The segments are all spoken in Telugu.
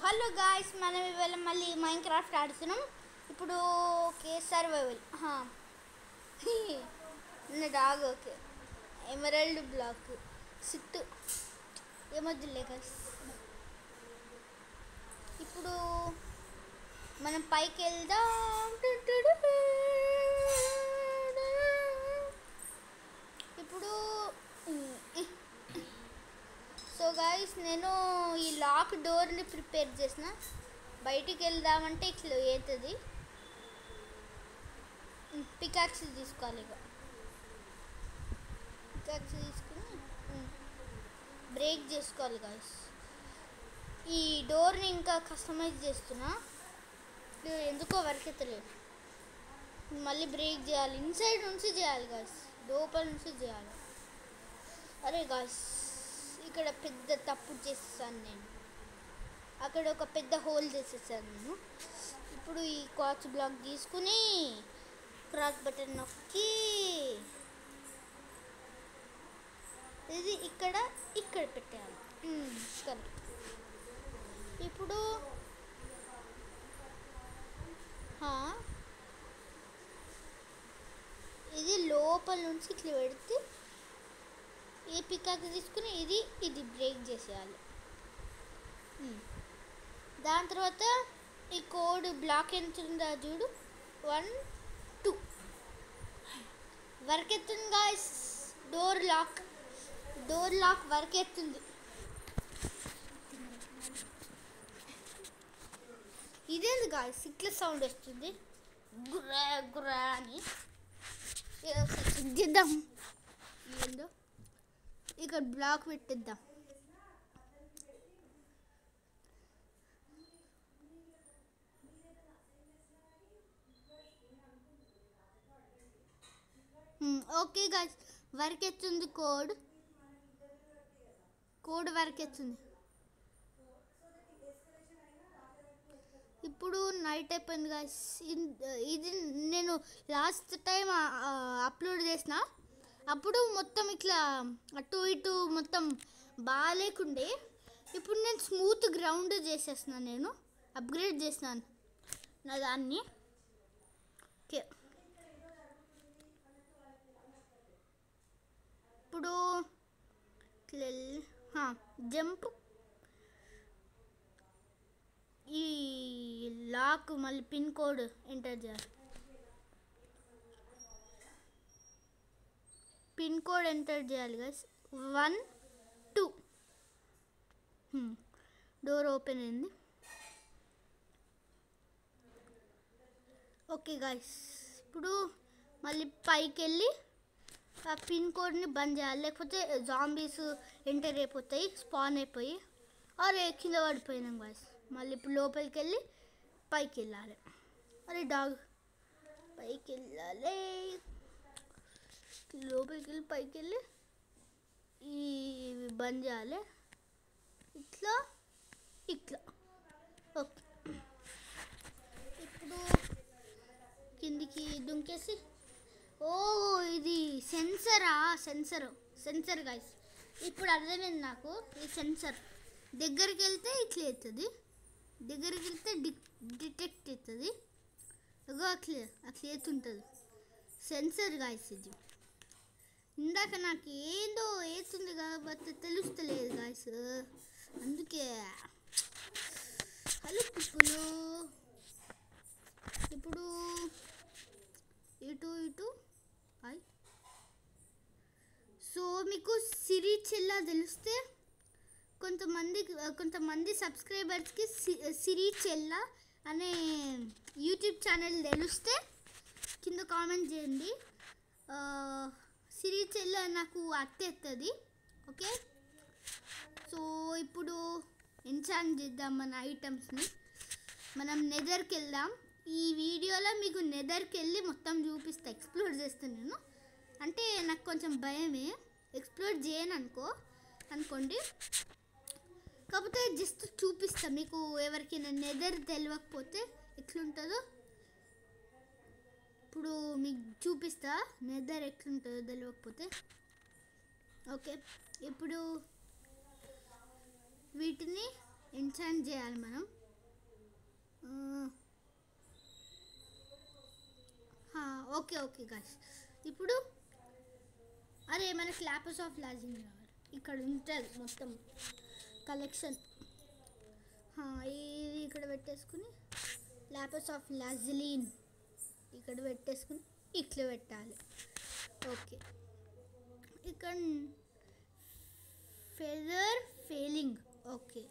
హలో గాయ్స్, మనం ఇవాళ మళ్ళీ మైన్క్రాఫ్ట్ ఆడుతున్నాం. ఇప్పుడు ఓకే సర్వైవల్ నా dog okay emerald block sit ఏమొద్దులే గాయ్స్. ఇప్పుడు మనం పైకి వెళ్దాం. ఇప్పుడు సో గాయ్స్, నేను ఈ లాక్ డోర్ని ప్రిపేర్ చేసిన. బయటికి వెళ్దామంటే ఇట్లా అవుతుంది. పికాక్స్ తీసుకోవాలి. ఇక పికాక్స్ తీసుకుని బ్రేక్ చేసుకోవాలి గాయ్స్. ఈ డోర్ని ఇంకా కస్టమైజ్ చేస్తున్నా. ఎందుకో వర్క్ ఎత్తలేదు. మళ్ళీ బ్రేక్ చేయాలి. ఇన్సైడ్ నుంచి చేయాలి గాయ్స్, లోపల నుంచి చేయాలి. అరే గాయ్స్, ఇక్కడ పెద్ద తప్పు చేసేసాను నేను. అక్కడ ఒక పెద్ద హోల్ చేసేసాను నేను. ఇప్పుడు ఈ క్వార్ట్జ్ బ్లాక్ తీసుకుని క్రాస్ బటన్ నొక్కి ఇది ఇక్కడ పెట్టాలి. ఇప్పుడు ఇది లోపల నుంచి ఇట్లా పెడితే ఈ పికాక్ తీసుకుని ఇది బ్రేక్ చేసేయాలి. దాని తర్వాత ఈ కోడ్ బ్లాక్ ఎంత ఉందా చూడు, 1 2 వర్క్ ఎత్తుంది గాయ్స్. డోర్ లాక్ వర్క్ ఎత్తుంది. ఇదేంది గాయ్స్ ఇట్లా సౌండ్ వస్తుంది, గుర్రా గుర్రా అని. చేద్దాం. ఏందో ఇక్కడ బ్లాక్ పెట్టిద్దాం. ఓకే గాయ్స్, వర్క్ ఎత్తుంది. కోడ్ వర్క్ ఎత్తుంది. ఇప్పుడు నైట్ అయిపోయింది గాయ్స్. ఇది నేను లాస్ట్ టైం అప్లోడ్ చేసిన అప్పుడు మొత్తం ఇట్లా అటు ఇటు మొత్తం బాగాలేకుండే. ఇప్పుడు నేను స్మూత్ గ్రౌండ్ చేసేస్తున్నాను. నేను అప్గ్రేడ్ చేసినాను నా దాన్ని. ఓకే, ఇప్పుడు జంప్. ఈ లాక్ మళ్ళీ పిన్ కోడ్ ఎంటర్ చేయాలి. పిన్ కోడ్ ఎంటర్ చేయాలి గైస్. 1 2 డోర్ ఓపెన్ అయింది. ఓకే గైస్, ఇప్పుడు మళ్ళీ పైకి వెళ్ళి ఆ పిన్ కోడ్ని బంద్ చేయాలి, లేకపోతే జాంబీస్ ఎంటర్ అయిపోతాయి, స్పాన్ అయిపోయి. అరే కింద పడిపోయినాం గైస్. మళ్ళీ ఇప్పుడు లోపలికి వెళ్ళి పైకి వెళ్ళాలి. అరే డాగ్ పైకి వెళ్ళాలి. లోపలికి వెళ్ళి పైకి వెళ్ళి ఇవి బంద్ చేయాలి. ఇట్లా ఓకే. ఇప్పుడు కిందికి దుంకేసి, ఓ ఇది సెన్సర్ గైస్. ఇప్పుడు అర్థమైంది నాకు. ఈ సెన్సర్ దగ్గరికి వెళ్తే ఇట్లా అవుతుంది, దగ్గరికి వెళ్తే డిటెక్ట్ అవుతుంది. అట్లా అవుతుంటుంది సెన్సర్ గైస్. ఇది ఇందాక నాకు ఏందో అవుతుంది కాబట్టి తెలుస్తలేదు గాయస్, అందుకే. హలో పిప్పులు, ఇప్పుడు ఇటు హాయ్. సో మీకు సిరి చెల్లా తెలిస్తే కొంతమంది సబ్స్క్రైబర్స్కి సిరి చెల్లా అనే యూట్యూబ్ ఛానల్ తెలిస్తే కింద కామెంట్ చేయండి. సిరి చెల్ల నాకు అత్త ఎత్తది. ఓకే, సో ఇప్పుడు ఎన్ఛాంట్ చేద్దాం మన ఐటమ్స్ని. మనం నెదర్కి వెళ్దాం. ఈ వీడియోలో మీకు నెదర్కి వెళ్ళి మొత్తం చూపిస్తా, ఎక్స్ప్లోర్ చేస్తాను నేను. అంటే నాకు కొంచెం భయమే, ఎక్స్ప్లోర్ చేయను అనుకోండి. కాకపోతే జస్ట్ చూపిస్తా మీకు. ఎవరికైనా నెదర్ తెలియకపోతే ఎట్లుంటుందో ఇప్పుడు మీకు చూపిస్తా. నెదర్ ఎట్లుంటుందో తెలియకపోతే. ఓకే, ఇప్పుడు వీటిని ఎన్చాంట్ చేయాలి మనం. Okay okay guys. ఇప్పుడు అరే మనకి ల్యాపస్ ఆఫ్ లాజింగ్ కావాలి. ఇక్కడ ఉంటుంది మొత్తం కలెక్షన్. ఇది ఇక్కడ పెట్టేసుకుని ల్యాపస్ ఆఫ్ లాజిలీన్ ఇక్కడ పెట్టేసుకుని ఇట్లా పెట్టాలి. ఓకే, ఇక్కడ ఫెదర్ ఫెయిలింగ్. ఓకే,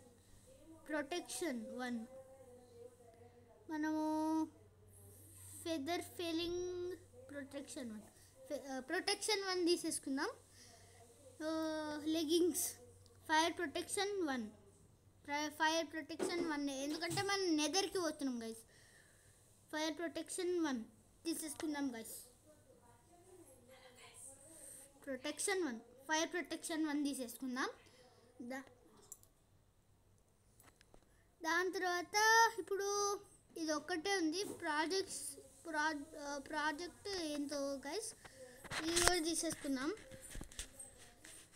ప్రొటెక్షన్ 1 మనము ఫెదర్ ఫెయిలింగ్ ప్రొటెక్షన్ 1 తీసేసుకుందాం. లెగ్గింగ్స్ ఫైర్ ప్రొటెక్షన్ 1 ఎందుకంటే మనం నెదర్కి పోతున్నాం గైస్. ఫైర్ ప్రొటెక్షన్ 1 తీసేసుకుందాం గైస్. ఫైర్ ప్రొటెక్షన్ 1 తీసేసుకుందాం. దాని తర్వాత ఇప్పుడు ఇది ఒక్కటే ఉంది. ప్రాజెక్ట్ ఏంటో గైస్, ఇది కూడా తీసేసుకుందాం.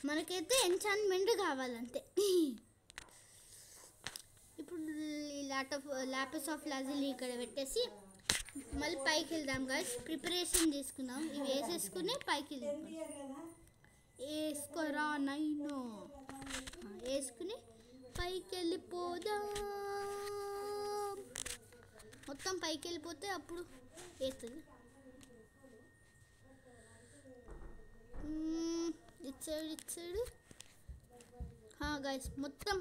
మనకైతే ఎన్చాంట్మెంట్ కావాలంతే. ఇప్పుడు ఈ ల్యాపస్ ఆఫ్ లాజిలీ ఇక్కడ పెట్టేసి మళ్ళీ పైకి వెళ్దాం గైస్. ప్రిపరేషన్ చేసుకుందాం. ఇవి వేసేసుకుని పైకి వెళ్దాం. వేసుకోరా నైను, వేసుకుని పైకి వెళ్ళిపోదాం. మొత్తం పైకి వెళ్ళిపోతే అప్పుడు వేస్తుంది. ఇటు సైడ్ గైస్ మొత్తం.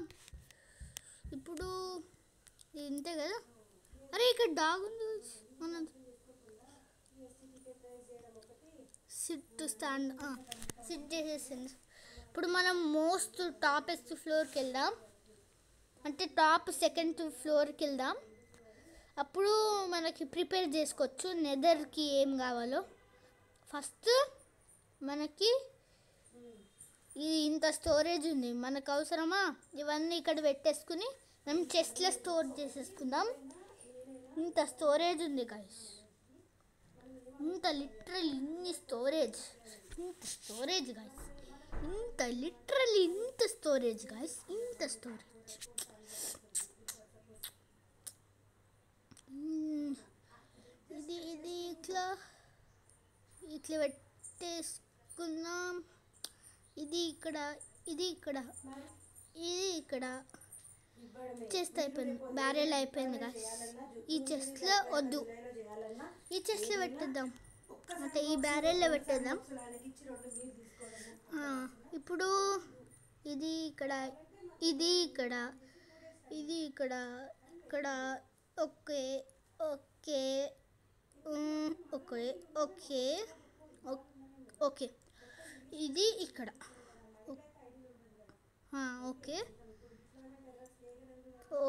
ఇప్పుడు ఇది ఇంతే కదా. అరే ఇక్కడ డాగ్ ఉంది మన సిట్ స్టాండ్ సిట్ చేసేసింది. ఇప్పుడు మనం మోస్ట్ టాపెస్ట్ ఫ్లోర్కి వెళ్దాం, అంటే టాప్ 2nd ఫ్లోర్కి వెళ్దాం. అప్పుడు మనకి ప్రిపేర్ చేసుకోవచ్చు నెదర్కి ఏం కావాలో. ఫస్ట్ మనకి ఇది ఇంత స్టోరేజ్ ఉంది, మనకు అవసరమా? ఇవన్నీ ఇక్కడ పెట్టేసుకుని మనం చెస్ట్లో స్టోర్ చేసేసుకుందాం. ఇంత స్టోరేజ్ ఉంది గైస్, ఇంత లిటరల్ ఇన్ని స్టోరేజ్ గైస్, ఇంత స్టోరేజ్ గైస్, ఇంత స్టోరేజ్. ఇది ఇట్లా పెట్టేసుకుందాం. ఇది ఇక్కడ చెస్ట్ అయిపోయింది, బ్యారెల్ అయిపోయింది కదా. ఈ చెస్ట్లో వద్దు, ఈ చెస్ట్లో పెట్టేద్దాం, అంటే ఈ బ్యారెల్లో పెట్టేద్దాం. ఇప్పుడు ఇది ఇక్కడ okay okay okay okay okay ఇది ఇక్కడ ఓకే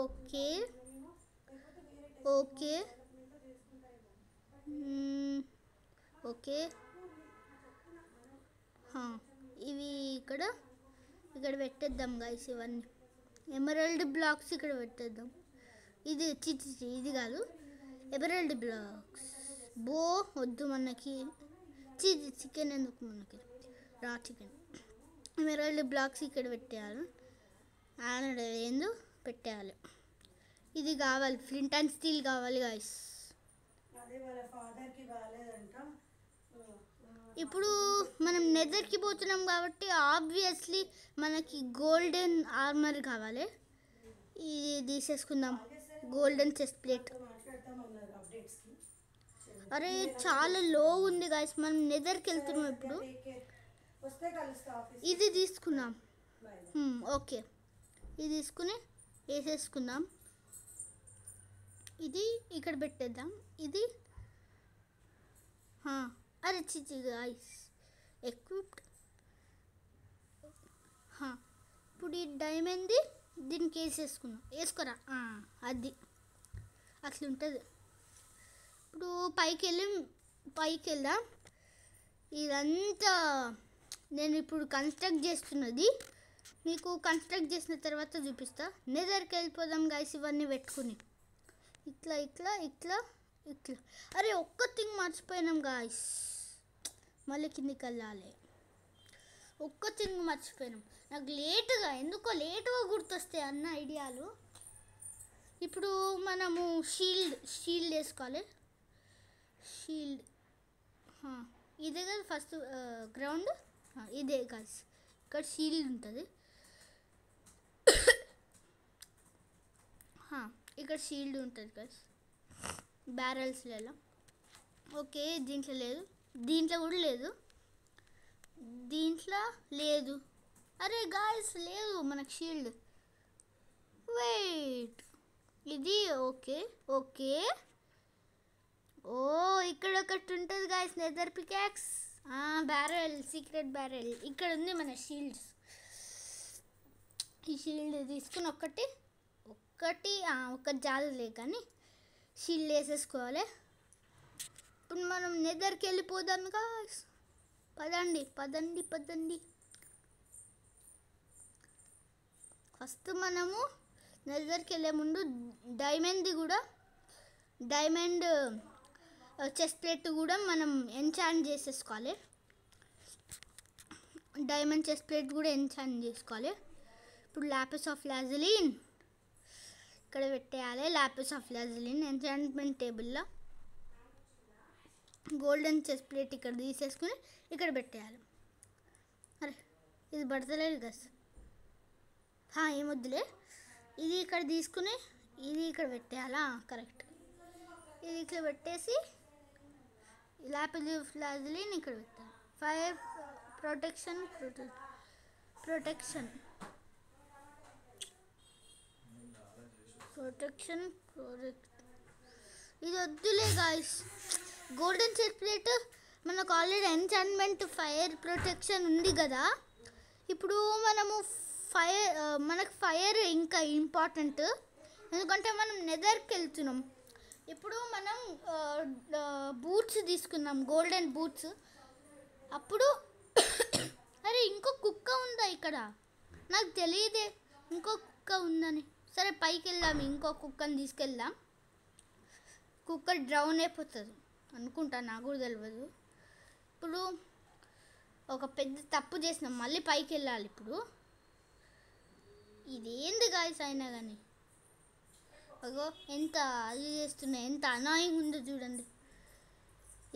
ఓకే ఓకే ఓకే ఇవి ఇక్కడ పెట్టేద్దాం గైస్. ఇవన్నీ ఎమరాల్డ్ బ్లాక్స్ ఇక్కడ పెట్టేద్దాం. ఇది ఇది కాదు, ఎమరాల్డ్ బ్లాక్స్. బో వద్దు మనకి, చికెన్ ఎందుకు మనకి, రా చికెన్. ఎమరాల్డ్ బ్లాక్స్ ఇక్కడ పెట్టేయాలి, ఏందో పెట్టేయాలి. ఇది కావాలి, ఫ్లింట్ అండ్ స్టీల్ కావాలి గైస్. ఇప్పుడు మనం నెదర్కి పోతున్నాం కాబట్టి ఆబ్వియస్లీ మనకి గోల్డెన్ ఆర్మర్ కావాలి. ఇది తీసేసుకుందాం, గోల్డెన్ చెస్ట్ ప్లేట్. అరే చాలా లో ఉంది గైస్, మనం నెదర్కి వెళ్తున్నాం. ఇప్పుడు ఇది తీసుకుందాం. ఓకే, ఇది తీసుకుని వేసేసుకుందాం. ఇది ఇక్కడ పెట్టేద్దాం. ఇది అరే చిచి గైస్, ఎక్విప్డ్. ఇప్పుడు ఈ డైమండ్ది దీనికి వేసుకోరా, అది అట్లా ఉంటుంది. ఇప్పుడు పైకి వెళ్దాం. ఇదంతా నేను ఇప్పుడు కన్స్ట్రక్ట్ చేస్తున్నది, మీకు కన్స్ట్రక్ట్ చేసిన తర్వాత చూపిస్తా. నెదర్కి వెళ్ళిపోదాం గైస్. ఇవన్నీ పెట్టుకుని ఇట్లా. అరే ఒక్క థింగ్ మర్చిపోయినాం గాయస్, మళ్ళీ కిందికి వెళ్ళాలి. ఒక్క థింగ్ మర్చిపోయినాం. నాకు లేటుగా గుర్తొస్తాయి అన్న ఐడియాలు. ఇప్పుడు మనము షీల్డ్ వేసుకోవాలి. షీల్డ్ ఇదే కదా ఫస్ట్ గ్రౌండ్, ఇదే కాదు. ఇక్కడ షీల్డ్ ఉంటుంది, ఇక్కడ షీల్డ్ ఉంటుంది కదా బ్యారెల్స్లలో. ఓకే, దీంట్లో లేదు, దీంట్లో కూడా లేదు, దీంట్లో లేదు. అరే గాయస్, లేదు మనకు షీల్డ్. వెయిట్, ఇది ఓకే ఓకే. ఓ, ఇక్కడ ఒకటి ఉంటుంది guys, Nether peacocks, barrel, secret barrel. ఇక్కడ ఉంది మన షీల్డ్స్. ఈ షీల్డ్ తీసుకుని ఒకటి జాలలే కానీ షీల్డ్ వేసేసుకోవాలి. ఇప్పుడు మనం నెదర్కి వెళ్ళిపోదాం గాయస్. పదండి. ఫస్ట్ మనము నెదర్కి వెళ్ళే ముందు డైమండ్ చెస్ట్ ప్లేట్ కూడా మనం ఎన్చాంట్ చేసేసుకోవాలి. డైమండ్ చెస్ట్ ప్లేట్ కూడా ఎన్చాంట్ చేసుకోవాలి. ఇప్పుడు లాపిస్ ఆఫ్ లాజిలిన్ ఇక్కడ పెట్టేయాలి. లాపిస్ ఆఫ్ లాజిలిన్ ఎన్చాంట్మెంట్ టేబుల్లో. గోల్డెన్ చెస్ట్ ప్లేట్ ఇక్కడ తీసేసుకుని ఇక్కడ పెట్టేయాలి. అరే, ఇది పడతలేదు కదా, ఏమొద్దులే. ఇది ఇక్కడ తీసుకుని ఇది ఇక్కడ పెట్టేయాలా, కరెక్ట్. ఇది ఇక్కడ పెట్టేసి లాపిస్ ఆఫ్ లాజిలిన్ ఇక్కడ పెట్టాలి. ఫైర్ ప్రొటెక్షన్ ఇది వద్దులే గాయస్. గోల్డెన్ చెస్ట్ ప్లేట్ మనకు ఆల్రెడీ ఎన్చాంట్మెంట్ ఫైర్ ప్రొటెక్షన్ ఉంది కదా. ఇప్పుడు మనకు ఫైర్ ఇంకా ఇంపార్టెంట్, ఎందుకంటే మనం నెదర్కి వెళ్తున్నాం. ఇప్పుడు మనం బూట్స్ తీసుకున్నాం, గోల్డెన్ బూట్స్. అప్పుడు అరే, ఇంకో కుక్క ఉందా ఇక్కడ? నాకు తెలియదే ఇంకో కుక్క ఉందని. సరే, పైకి వెళ్దాం, ఇంకో కుక్కని తీసుకెళ్దాం. కుక్క డ్రౌన్ అయిపోతుంది అనుకుంటా, నాకు కూడా తెలియదు. ఇప్పుడు ఒక పెద్ద తప్పు చేసినాం, మళ్ళీ పైకి వెళ్ళాలి. ఇప్పుడు ఇదేంది గాయస్ అయినా కానీ, అగో ఎంత అది చేస్తున్నా, ఎంత అనాయింగ్ ఉందో చూడండి.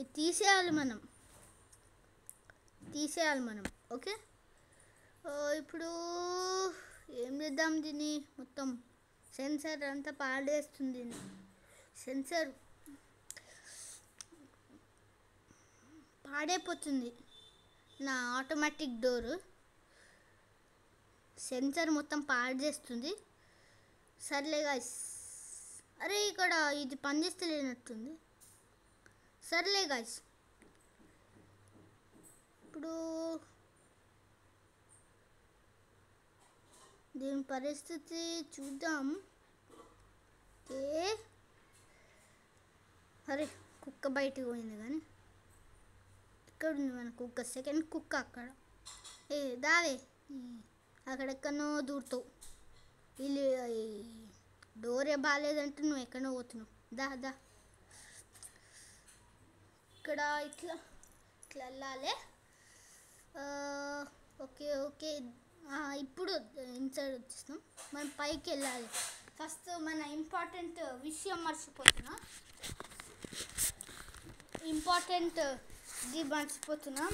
ఇది తీసేయాలి మనం. ఓకే, ఇప్పుడు ఏం చేద్దాం? దీన్ని మొత్తం సెన్సర్ అంతా పాడేస్తుంది. సెన్సర్ పాడైపోతుంది. నా ఆటోమేటిక్ డోరు సెన్సర్ మొత్తం పాడు చేస్తుంది. సర్లే గాయ్స్, అరే ఇక్కడ ఇది పనిచేస్తలేనట్టుంది. సర్లే గాయ్స్, ఇప్పుడు దీని పరిస్థితి చూద్దాం. అరే, కుక్క బయటకు పోయింది, కానీ ఇక్కడ ఉంది మన కుక్క. సెకండ్ కుక్క అక్కడ. దావే, అక్కడెక్కడో దూరుతావు. వీళ్ళు డోరే బాగాలేదంటే నువ్వు ఎక్కడో పోతున్నావు. దా ఇక్కడ ఇట్లా వెళ్ళాలి. ఓకే. ఇప్పుడు ఇన్సైడ్ వచ్చేసినాం. మనం పైకి వెళ్ళాలి. ఫస్ట్ మన ఇంపార్టెంట్ విషయం మర్చిపోతున్నా.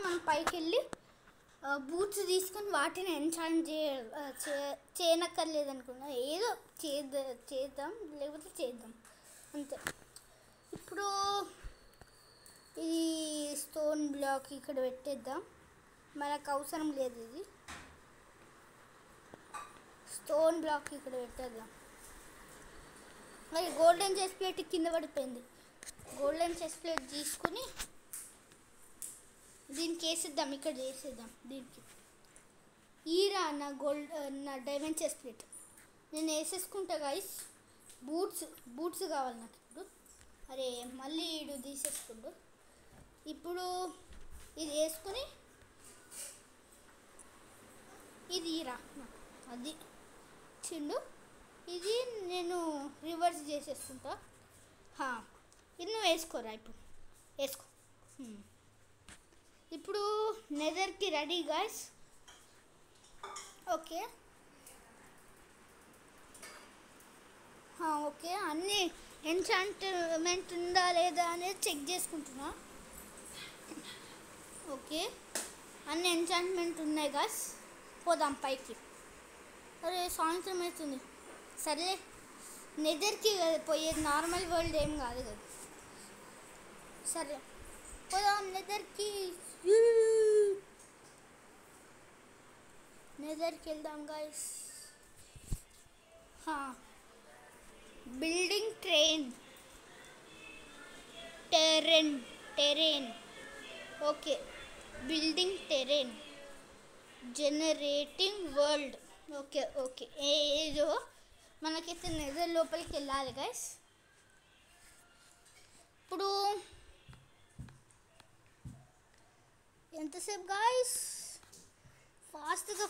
మనం పైకి వెళ్ళి బూట్స్ తీసుకొని వాటిని ఎన్చాంట్ చేయనక్కర్లేదు అనుకున్నా. ఏదో చేద్దాం, లేకపోతే చేద్దాం అంతే. ఇప్పుడు ఈ స్టోన్ బ్లాక్ ఇక్కడ పెట్టేద్దాం, మనకు అవసరం లేదు. ఇది స్టోన్ బ్లాక్ ఇక్కడ పెట్టేద్దాం. మరి గోల్డెన్ చెస్ట్ ప్లేట్ కింద పడిపోయింది. గోల్డెన్ చెస్ట్ ప్లేట్ తీసుకుని దీనికి వేసేద్దాం, ఇక్కడ వేసేద్దాం. దీనికి నా డైమండ్ చెస్ట్ ప్లేట్ నేను వేసేసుకుంటా గాయస్. బూట్స్ కావాలి నాకు ఇప్పుడు. అరే, మళ్ళీ ఈడు తీసేసుకుంటూ. ఇప్పుడు ఇది వేసుకుని ఇది అది చిండు. ఇది నేను రివర్స్ చేసేసుకుంటా. ఇది నువ్వు వేసుకోరా, ఇప్పుడు వేసుకో. ఇప్పుడు నెదర్కి రెడీ గాయ్స్. ఓకే, ఓకే, అన్నీ ఎంచాంట్మెంట్ ఉందా లేదా అనేది చెక్ చేసుకుంటున్నా. ఓకే, అన్ని ఎంచాంట్మెంట్ ఉన్నాయి గాస్. పోదాం పైకి. అరే సాయంత్రం అవుతుంది. సరే, నెదర్కి పోయేది, నార్మల్ వరల్డ్ ఏం కాదు కదా. సరే పోదాం నెదర్కి. నెదర్కి వెళ్దాం guys. Building Tarain. Okay, building Tarain, generating world. Okay ఏదో మనకైతే నెదర్ లోపలికి వెళ్ళాలి గైస్. ఇప్పుడు ఎంతసేపు గాయస్? ఫాస్ట్గా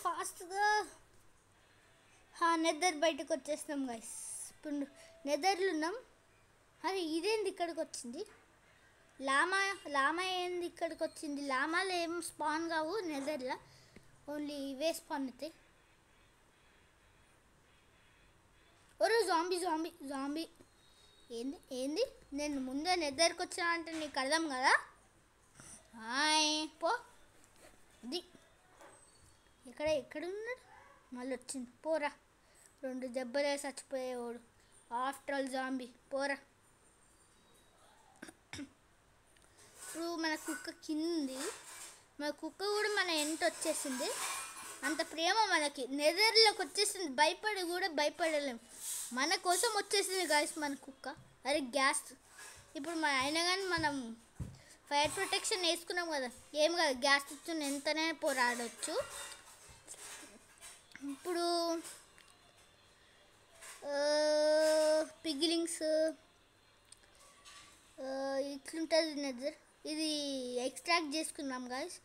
నెదర్ బయటకు వచ్చేస్తాం గైస్. ఇప్పుడు నెదర్లు ఉన్నాం. అరే ఇదేంది ఇక్కడికి వచ్చింది? లామా ఏంది ఇక్కడికి వచ్చింది? లామాలు ఏం స్పాన్ కావు నెదర్లో, ఓన్లీ ఇవే స్పాన్ అవుతాయి. ఒరే జాంబీ ఏంది నేను ముందే నెదర్కి వచ్చినా అంటే నీకు అర్థం కదా? పో. అది ఎక్కడ ఉన్నాడు? మళ్ళీ వచ్చింది. పోరా, 2 దెబ్బలే చచ్చిపోయేవాడు. After all zombie. పోరా. ఇప్పుడు మన కుక్క కింద ఉంది. మన కుక్క కూడా మన ఎంట వచ్చేసింది. అంత ప్రేమ మనకి. నెదర్లోకి వచ్చేసింది. భయపడలేము. మన కోసం వచ్చేసింది గాయస్ మన కుక్క. అరే గ్యాస్. ఇప్పుడు అయినా కానీ మనం ఫైర్ ప్రొటెక్షన్ వేసుకున్నాం కదా, ఏం కాదు. గ్యాస్ ఇచ్చిన ఎంతనే పోరాడవచ్చు. ఇప్పుడు పిగిలింగ్స్ ఇట్లుంటుంది నెదర్. ఇది ఎక్స్ట్రాక్ట్ చేసుకున్నాం గాయస్.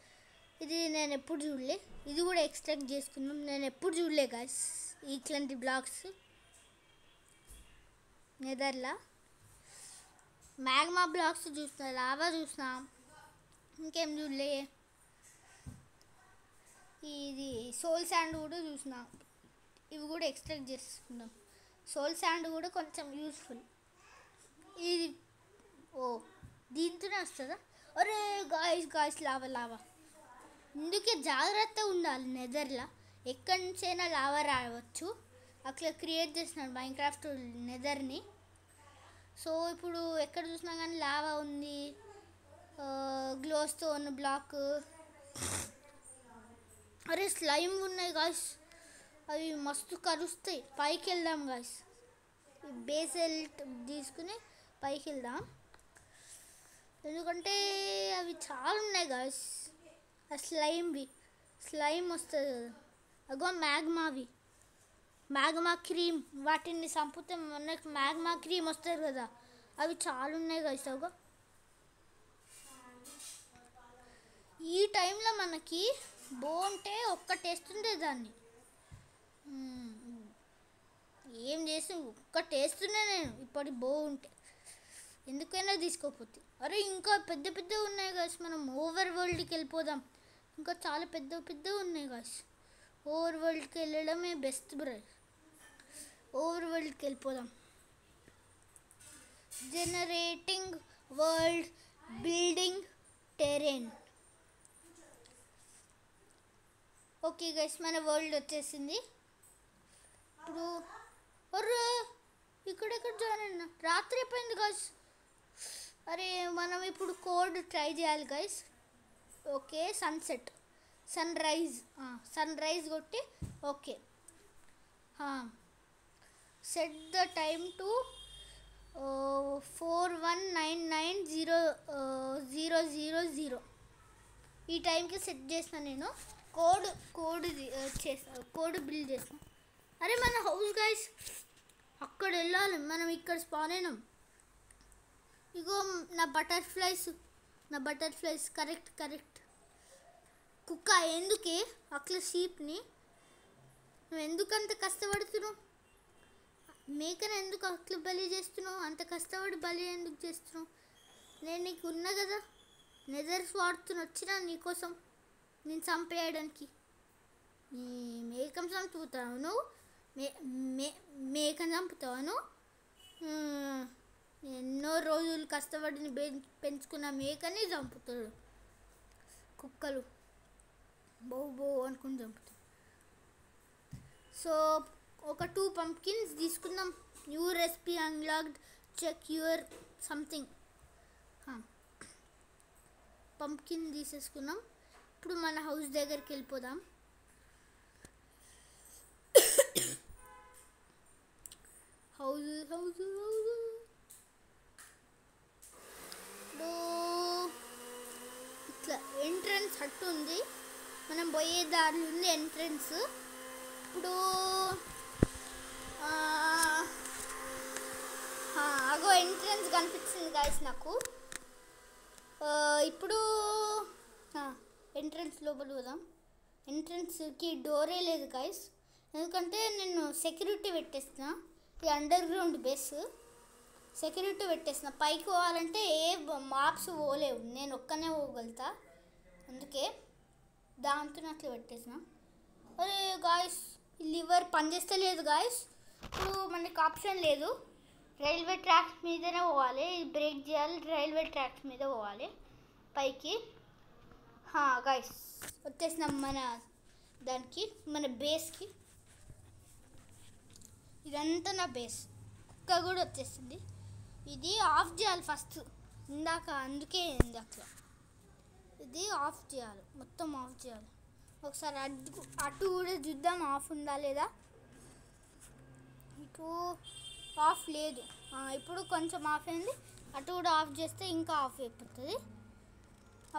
ఇది నేను ఎప్పుడు చూడలే. ఇది కూడా ఎక్స్ట్రాక్ట్ చేసుకున్నాం. నేను ఎప్పుడు చూడలే గాయస్ ఇట్లాంటి బ్లాక్స్ నెదర్లా. మ్యాగ్మా బ్లాక్స్ చూసిన, లావా చూసిన, ఇంకేం చూడలే. ఇది సోల్ శాండ్ కూడా చూసిన. ఇవి కూడా ఎక్స్ట్రాక్ట్ చేసుకున్నాం. సోల్ శాండ్ కూడా కొంచెం యూస్ఫుల్. ఇది దీంతోనే వస్తుందా? అరే గాయస్ లావా. ఇందుకే జాగ్రత్తగా ఉండాలి నెదర్లా. ఎక్కడి నుంచైనా లావా రావచ్చు. అట్లా క్రియేట్ చేసినాడు మైన్క్రాఫ్ట్ నెదర్ని. సో ఇప్పుడు ఎక్కడ చూసినా కానీ లావా ఉంది. గ్లోస్టోన్ బ్లాక్. అరే స్లైమ్ ఉన్నాయి గాయస్. అవి మస్తు కరుస్తాయి. పైకి వెళ్దాం గాయస్. బేసెల్ట్ తీసుకుని పైకి వెళ్దాం. ఎందుకంటే అవి చాలా ఉన్నాయి గాయస్. ఆ స్లైమ్ వస్తుంది కదా. అగో మ్యాగ్మా క్రీమ్. వాటిని చంపితే మనకు మ్యాగ్మా క్రీమ్ వస్తుంది కదా. అవి చాలా ఉన్నాయి గాయస్. అగో ఈ టైంలో మనకి బాగుంటే ఒక్కటేస్తుండే దాన్ని. ఏం చేసి ఒక్కటేస్తున్నా నేను ఇప్పటికి బాగుంటే. ఎందుకైనా తీసుకోకపోతే. అరే ఇంకా పెద్ద ఉన్నాయి గాయస్. మనం ఓవర్ వరల్డ్కి వెళ్ళిపోదాం. ఇంకా చాలా పెద్ద ఉన్నాయి గాయస్. ఓవర్ వరల్డ్కి వెళ్ళడమే బెస్ట్ బ్రదర్. ఓవర్ వరల్డ్కి వెళ్ళిపోదాం. Generating world, building Tarain. Okay guys, మన వరల్డ్ వచ్చేసింది. ఇప్పుడు అరే ఇక్కడెక్కడ జాయిన్ అయినా? రాత్రి అయిపోయింది గైస్. అరే మనం ఇప్పుడు కోడ్ ట్రై చేయాలి గైస్. ఓకే, సన్ రైజ్ కొట్టి okay set the time to 41990000. ఈ టైంకి సెట్ చేసిన నేను. కోడ్ బిల్డ్ చేసిన. అరే మన హౌస్ గైస్, అక్కడ వెళ్ళాలి. మనం ఇక్కడ స్పాన్ అయినాం. ఇగో నా బటర్ఫ్లైస్ కరెక్ట్. కుక్క ఎందుకే అట్లా షీప్ని నువ్వు ఎందుకంత కష్టపడుతున్నావు? మేకను ఎందుకు అట్లా బలి చేస్తున్నావు? అంత కష్టపడి బలి ఎందుకు చేస్తున్నావు? నేను నీకు ఉన్నా కదా, నెదర్స్ వాడుతున్నా వచ్చినా నీకోసం నేను చంపేయడానికి. నీ మేకను చంపుతావు నువ్వు. మేకను చంపుతావు నువ్వు. కష్టపడిని పెంచుకున్న మేకని చంపుతాడు. కుక్కలు బో బో అనుకుని చంపుతాడు. సో ఒక 2 పంప్కిన్స్ తీసుకుందాం. New recipe unlocked, check your something. Pumpkin తీసేసుకున్నాం. ఇప్పుడు మన హౌస్ దగ్గరికి వెళ్ళిపోదాం. హౌస్ హౌస్ హౌస్ ఇప్పుడు ఇట్లా ఎంట్రన్స్ హట్ ఉంది. మనం పోయే దారి ఉంది ఎంట్రన్స్. ఇప్పుడు అగో ఎంట్రన్స్ కనిపించింది గాయస్ నాకు. ఇప్పుడు ఎంట్రన్స్ లోపల పోదాం. ఎంట్రన్స్కి డోరే లేదు గాయస్, ఎందుకంటే నేను సెక్యూరిటీ పెట్టేసిన. ఇది అండర్ గ్రౌండ్ బేస్, సెక్యూరిటీ పెట్టేసిన. పైకి పోవాలంటే ఏ మాప్స్ పోలేవు, నేను ఒక్కనే పోగలుగుతా. అందుకే దాంతో అట్లా పెట్టేసిన. అరే గాయస్ లివర్ పనిచేస్తలేదు గాయస్. ఇప్పుడు మనకి ఆప్షన్ లేదు, రైల్వే ట్రాక్స్ మీదనే పోవాలి. బ్రేక్ చేయాలి, రైల్వే ట్రాక్స్ మీద పోవాలి పైకి. గాయస్ వచ్చేసినాం మన దానికి, మన బేస్కి. ఇదంతా నా బేస్. కుక్క కూడా వచ్చేసింది. ఇది ఆఫ్ చేయాలి ఫస్ట్, ఇందాక అందుకే ఇందాక ఇది ఆఫ్ చేయాలి, మొత్తం ఆఫ్ చేయాలి. ఒకసారి అటు కూడా చూద్దాం ఆఫ్ ఉందా లేదా. ఇటు ఆఫ్ లేదు, ఇప్పుడు కొంచెం ఆఫ్ అయింది. అటు కూడా ఆఫ్ చేస్తే ఇంకా ఆఫ్ అయిపోతుంది,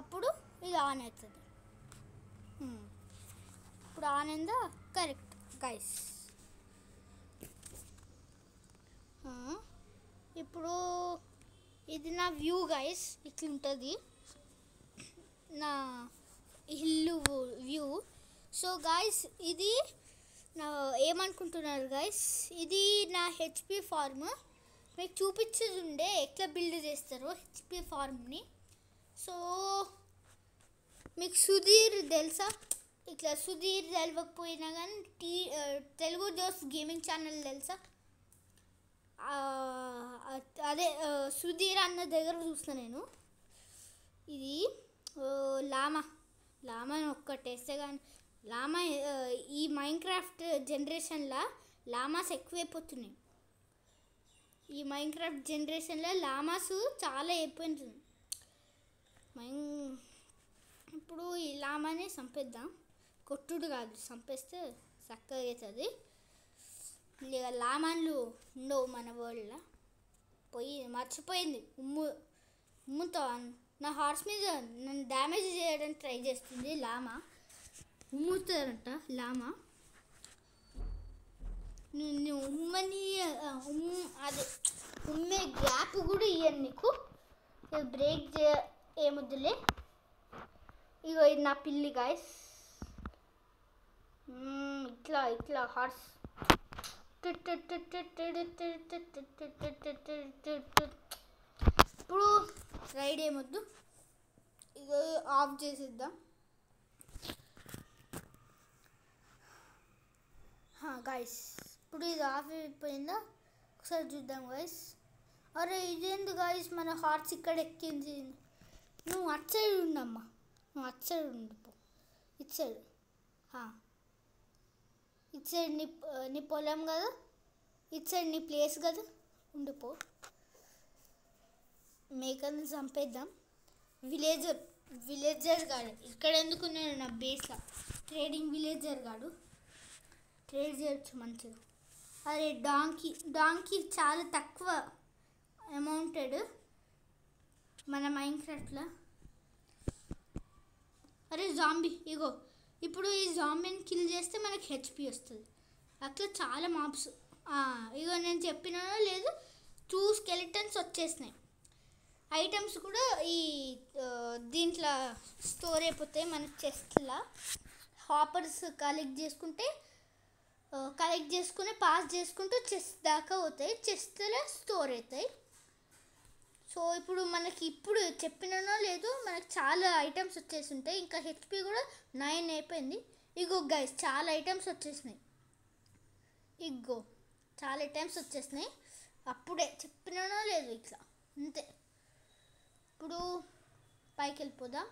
అప్పుడు ఇది ఆన్ అవుతుంది. ఇప్పుడు ఆన్ అయిందా? Correct guys. ఇప్పుడు ఇది నా వ్యూ గైస్, ఇట్లా ఉంటుంది నా ఇల్లు వ్యూ. సో గాయస్ ఇది నా ఏమనుకుంటున్నారు గాయస్, ఇది నా హెచ్పి ఫార్మ్. మీకు చూపించేది ఉండే ఎట్లా బిల్డ్ చేస్తారో హెచ్పి ఫార్మ్ని. సో మీకు సుధీర్ తెలుసా? ఇట్లా సుధీర్ తెలియకపోయినా కానీ తెలుగు దోస్త్ గేమింగ్ ఛానల్ తెలుసా? అదే సుధీర్ అన్న దగ్గర చూస్తా నేను. ఇది లామాని ఒక్కటేస్తే కానీ లామా ఈ మైన్క్రాఫ్ట్ జనరేషన్లో లామాస్ ఎక్కువైపోతున్నాయి. ఈ మైన్క్రాఫ్ట్ జనరేషన్లో లామాస్ చాలా అయిపోయింది. ఇప్పుడు ఈ లామాని చంపేద్దాం, కొట్టుడు కాదు, చంపేస్తే చక్కగా అవుతుంది. ఇక లామాన్లు ఉండవు మన వరల్డ్లో. మర్చిపోయింది ఉమ్ముతో నా హార్స్ మీద నన్ను డ్యామేజ్ చేయడానికి ట్రై చేస్తుంది లామా. ఉమ్ముతారంట లామా. నేను ఉమ్మని అదే ఉమ్మే గ్యాప్ కూడా ఇయ్యను నీకు. బ్రేక్ ఏముద్దులే. ఇగో ఇది నా పిల్లి గాయస్. ఇట్లా హార్స్ ఇప్పుడు రైడ్ ఏమొద్దు, ఇగో ఆఫ్ చేసిద్దాం. గాయస్ ఇప్పుడు ఇది ఆఫ్ అయిపోయిందా ఒకసారి చూద్దాం గాయస్. అరే ఇదేంది గాయస్, మన హార్ట్స్ ఇక్కడ ఎక్కింది. నువ్వు అటు సైడ్ ఉండమ్మా, నువ్వు అటు సైడ్ ఉండిపో. ఇటు సైడ్ ఇటు సైడ్ నీ పొలం కదా, ఇటు సైడ్ నీ ప్లేస్ కదా, ఉండిపో. మేకని చంపేద్దాం. విలేజర్ గాడు ఇక్కడ ఎందుకున్నాడు నా బేస్లో. ట్రేడింగ్ విలేజర్ గాడు ట్రేడ్ చేయొచ్చు మంచిగా. అరే డాంకీ చాలా తక్కువ అమౌంటెడ్ మన మైన్క్రాఫ్ట్లో. అరే జాంబీ, ఇగో ఇప్పుడు ఈ జాంబీని కిల్ చేస్తే మనకి హెచ్పి వస్తుంది. అట్లా చాలా మాబ్స్. ఇగో నేను చెప్పినానో లేదు, 2 స్కెలిటన్స్ వచ్చేసినాయి. ఐటమ్స్ కూడా ఈ దీంట్లో స్టోర్ అయిపోతాయి మన చెస్ట్లో. హాపర్స్ కలెక్ట్ చేసుకుని పాస్ చేసుకుంటూ చెస్ట్ దాకా పోతాయి, చెస్ట్లో స్టోర్ అవుతాయి. సో ఇప్పుడు మనకి ఇప్పుడు చెప్పినానో లేదు, మనకి చాలా ఐటమ్స్ వచ్చేసి ఉంటాయి. ఇంకా హెచ్పి కూడా 9 అయిపోయింది. ఇగో గైస్ చాలా ఐటమ్స్ వచ్చేసినాయి. చాలా ఐటమ్స్ వచ్చేసినాయి. అప్పుడే చెప్పినానో లేదు, ఇట్లా అంతే. ఇప్పుడు పైకి వెళ్ళిపోదాం.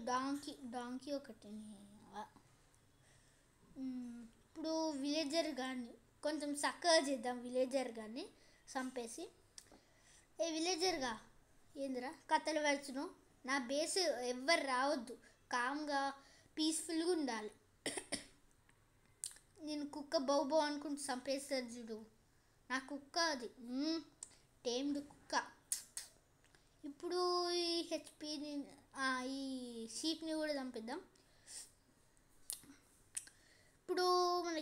డాంకీ ఒకటి. ఇప్పుడు విలేజర్ కానీ కొంచెం చక్కగా చేద్దాం. విలేజర్ కానీ చంపేసి, ఏ విలేజర్గా ఏందిరా కథలు పెడుచును, నా బేస్ ఎవ్వరు రావద్దు, కామ్గా పీస్ఫుల్గా ఉండాలి. నేను కుక్క బౌ అనుకుంటూ చంపేస్తారు చూడు, నా కుక్క అది టేమ్డ్ కుక్క. ఇప్పుడు ఈ హెచ్పిని ఈ షీప్ని కూడా చంపేద్దాం. ఇప్పుడు మన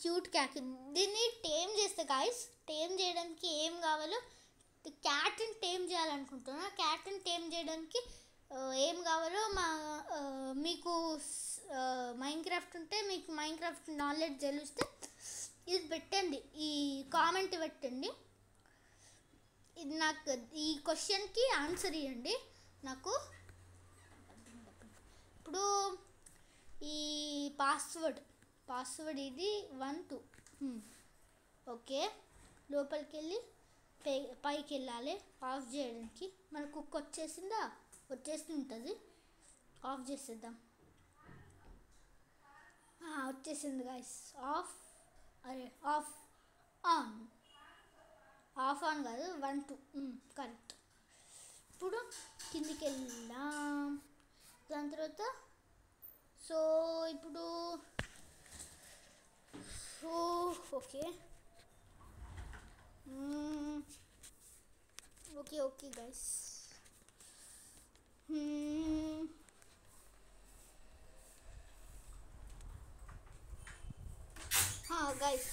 క్యూట్ క్యాట్, దీన్ని టేమ్ చేస్తే గాయ్స్, టేమ్ చేయడానికి ఏం కావాలో, క్యాట్ని టేమ్ చేయాలనుకుంటున్నా. క్యాట్ని టేమ్ చేయడానికి ఏం కావాలో మీకు మైన్క్రాఫ్ట్ ఉంటే, మీకు మైన్క్రాఫ్ట్ నాలెడ్జ్ తెలిస్తే ఇది పెట్టండి, ఈ కామెంట్ పెట్టండి. ఇది నాకు ఈ క్వశ్చన్కి ఆన్సర్ ఇవ్వండి నాకు. ఇప్పుడు ఈ పాస్వర్డ్ ఇది 1 2 ఓకే. లోపలికి వెళ్ళి పైకి వెళ్ళాలి ఆఫ్ చేయడానికి. మన కుక్క వచ్చేసి ఉంటుంది. ఆఫ్ చేసేద్దాం. వచ్చేసింది గాయస్. ఆఫ్ ఆన్ కాదు, 1 2 కరెక్ట్. ఇప్పుడు కిందికి వెళ్దాం. దాని తర్వాత ఇప్పుడు ఓకే గైస్. గైస్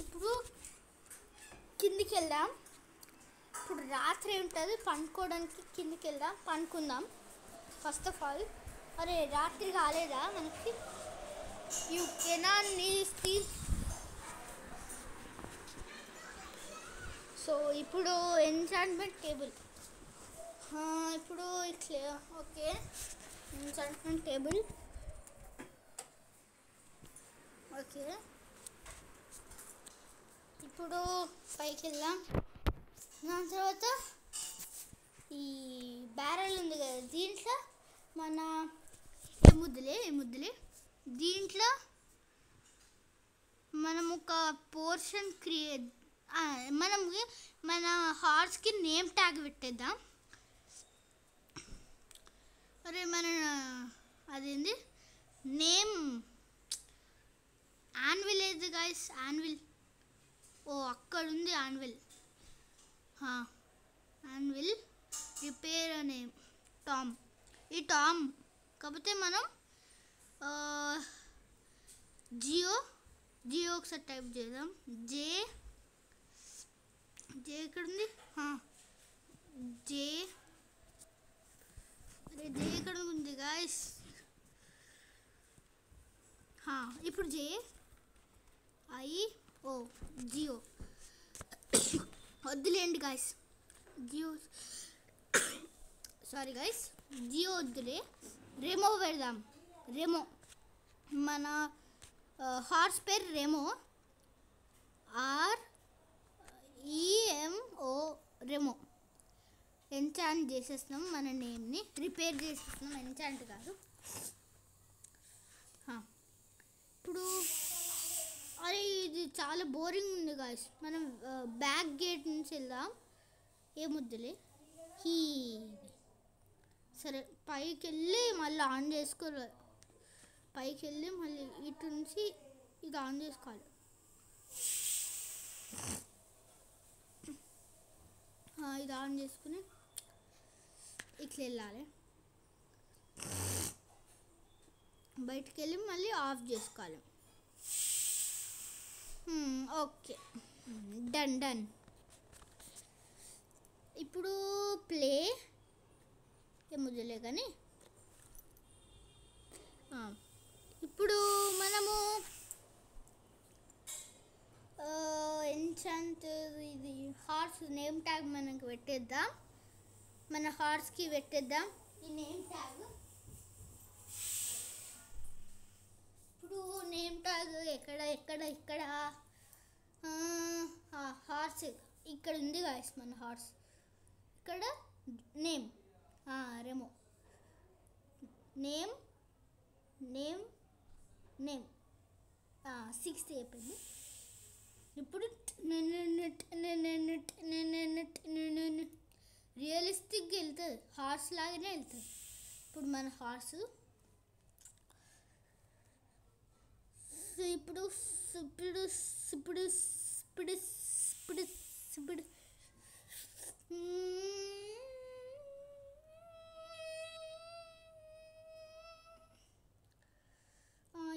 ఇప్పుడు కిందికి వెళ్దాం. ఇప్పుడు రాత్రి ఉంటుంది, పండుకోవడానికి కిందికి వెళ్దాం, పండుకుందాం. ఫస్ట్ ఆఫ్ ఆల్, అరే రాత్రి కాలేదా మనకి? You cannot steel. సో ఇప్పుడు ఎన్చాంట్మెంట్ టేబుల్, ఇప్పుడు ఇట్లా ఓకే. ఎన్చాంట్మెంట్ table okay. ఇప్పుడు పైకి వెళ్దాం. దాని తర్వాత ఈ బ్యారెల్ ఉంది కదా, దీంట్లో మన ఏముద్దులే దీంట్లో మనం ఒక పోర్షన్ మన హార్స్కి నేమ్ ట్యాగ్ పెట్టేద్దాం. అరే అదేంది నేమ్ యాన్విల్ ఏది గైస్? యాన్విల్ అక్కడ ఉంది. Anvil repair name Tom. ఈ టామ్ కాకపోతే మనం జియో ఒకసారి టైప్ చేద్దాం. జే ఎక్కడ ఉంది? జే ఎక్కడ ఉంది గాయస్? ఇప్పుడు జియో వద్దులేండి గాయస్, సారీ గాయస్, జియో వద్దులే, రెమో పెడదాం. మన హార్స్ పేరు రెమో, రెమో. ఎన్చాంట్ చేసేస్తున్నాం, మన నేమ్ని రిపేర్ చేసేస్తున్నాం, ఎన్చాంట్ కాదు. ఇప్పుడు అరే ఇది చాలా బోరింగ్ ఉంది గాయస్, మనం బ్యాక్ గేట్ నుంచి వెళ్దాం. ఏముద్దులే, సరే పైకి వెళ్ళి మళ్ళీ ఆన్ చేసుకోవాలి. పైకి వెళ్ళి మళ్ళీ ఇటు నుంచి ఇది ఆన్ చేసుకోవాలి. ఇది ఆన్ చేసుకుని ఇట్లా వెళ్ళాలి. బయటికి వెళ్ళి మళ్ళీ ఆఫ్ చేసుకోవాలి. Okay, done. ఇప్పుడు ప్లే ఏముద్దులే కానీ, ఇప్పుడు మనము ఎన్చాంట్ ఇది హార్స్ నేమ్ ట్యాగ్ మనకి పెట్టేద్దాం. మన హార్స్కి పెట్టేద్దాం ఈ నేమ్ ట్యాగ్. ఇప్పుడు నేమ్ ట్యాగ్ ఇక్కడ హార్స్ ఇక్కడ ఉంది గాయస్ మన హార్స్. ఇక్కడ name Remo. Name name name 6 అయిపోయింది. ఇప్పుడు రియలిస్టిక్గా వెళ్తుంది, హార్స్ లాగానే వెళ్తుంది. ఇప్పుడు మన హార్స్ ఇప్పుడు ఇప్పుడు ఇప్పుడు ఇప్పుడు ఇప్పుడు ఇప్పుడు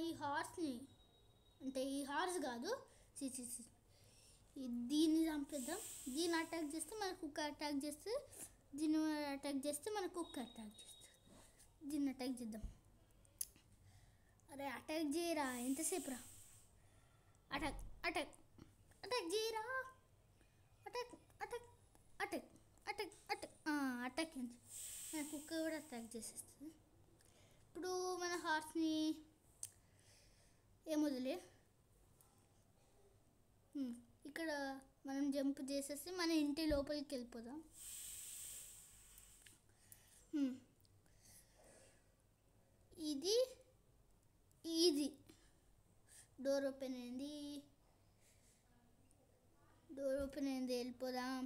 ఈ హార్స్ని అంటే ఈ హార్స్ కాదు, దీన్ని చంపేద్దాం. దీన్ని అటాక్ చేస్తే మన కుక్క అటాక్ చేస్తే, దీన్ని అటాక్ చేస్తే మన కుక్క అటాక్ చేస్తుంది. దీన్ని అటాక్ చేద్దాం. అరే అటాక్ చేయరా, ఎంతసేపు రా. అటాక్ అటాక్ అటాక్ చేయరా. Attack attack attack attack attack attack ఏంటి, మన కుక్క కూడా అటాక్ చేసేస్తుంది. ఇప్పుడు మన హార్స్ని ఏమొదిలే, ఇక్కడ మనం జంప్ చేసేసి మన ఇంటి లోపలికి వెళ్ళిపోదాం. ఇది ఈజీ. డోర్ ఓపెన్ అయింది, వెళ్ళిపోదాం.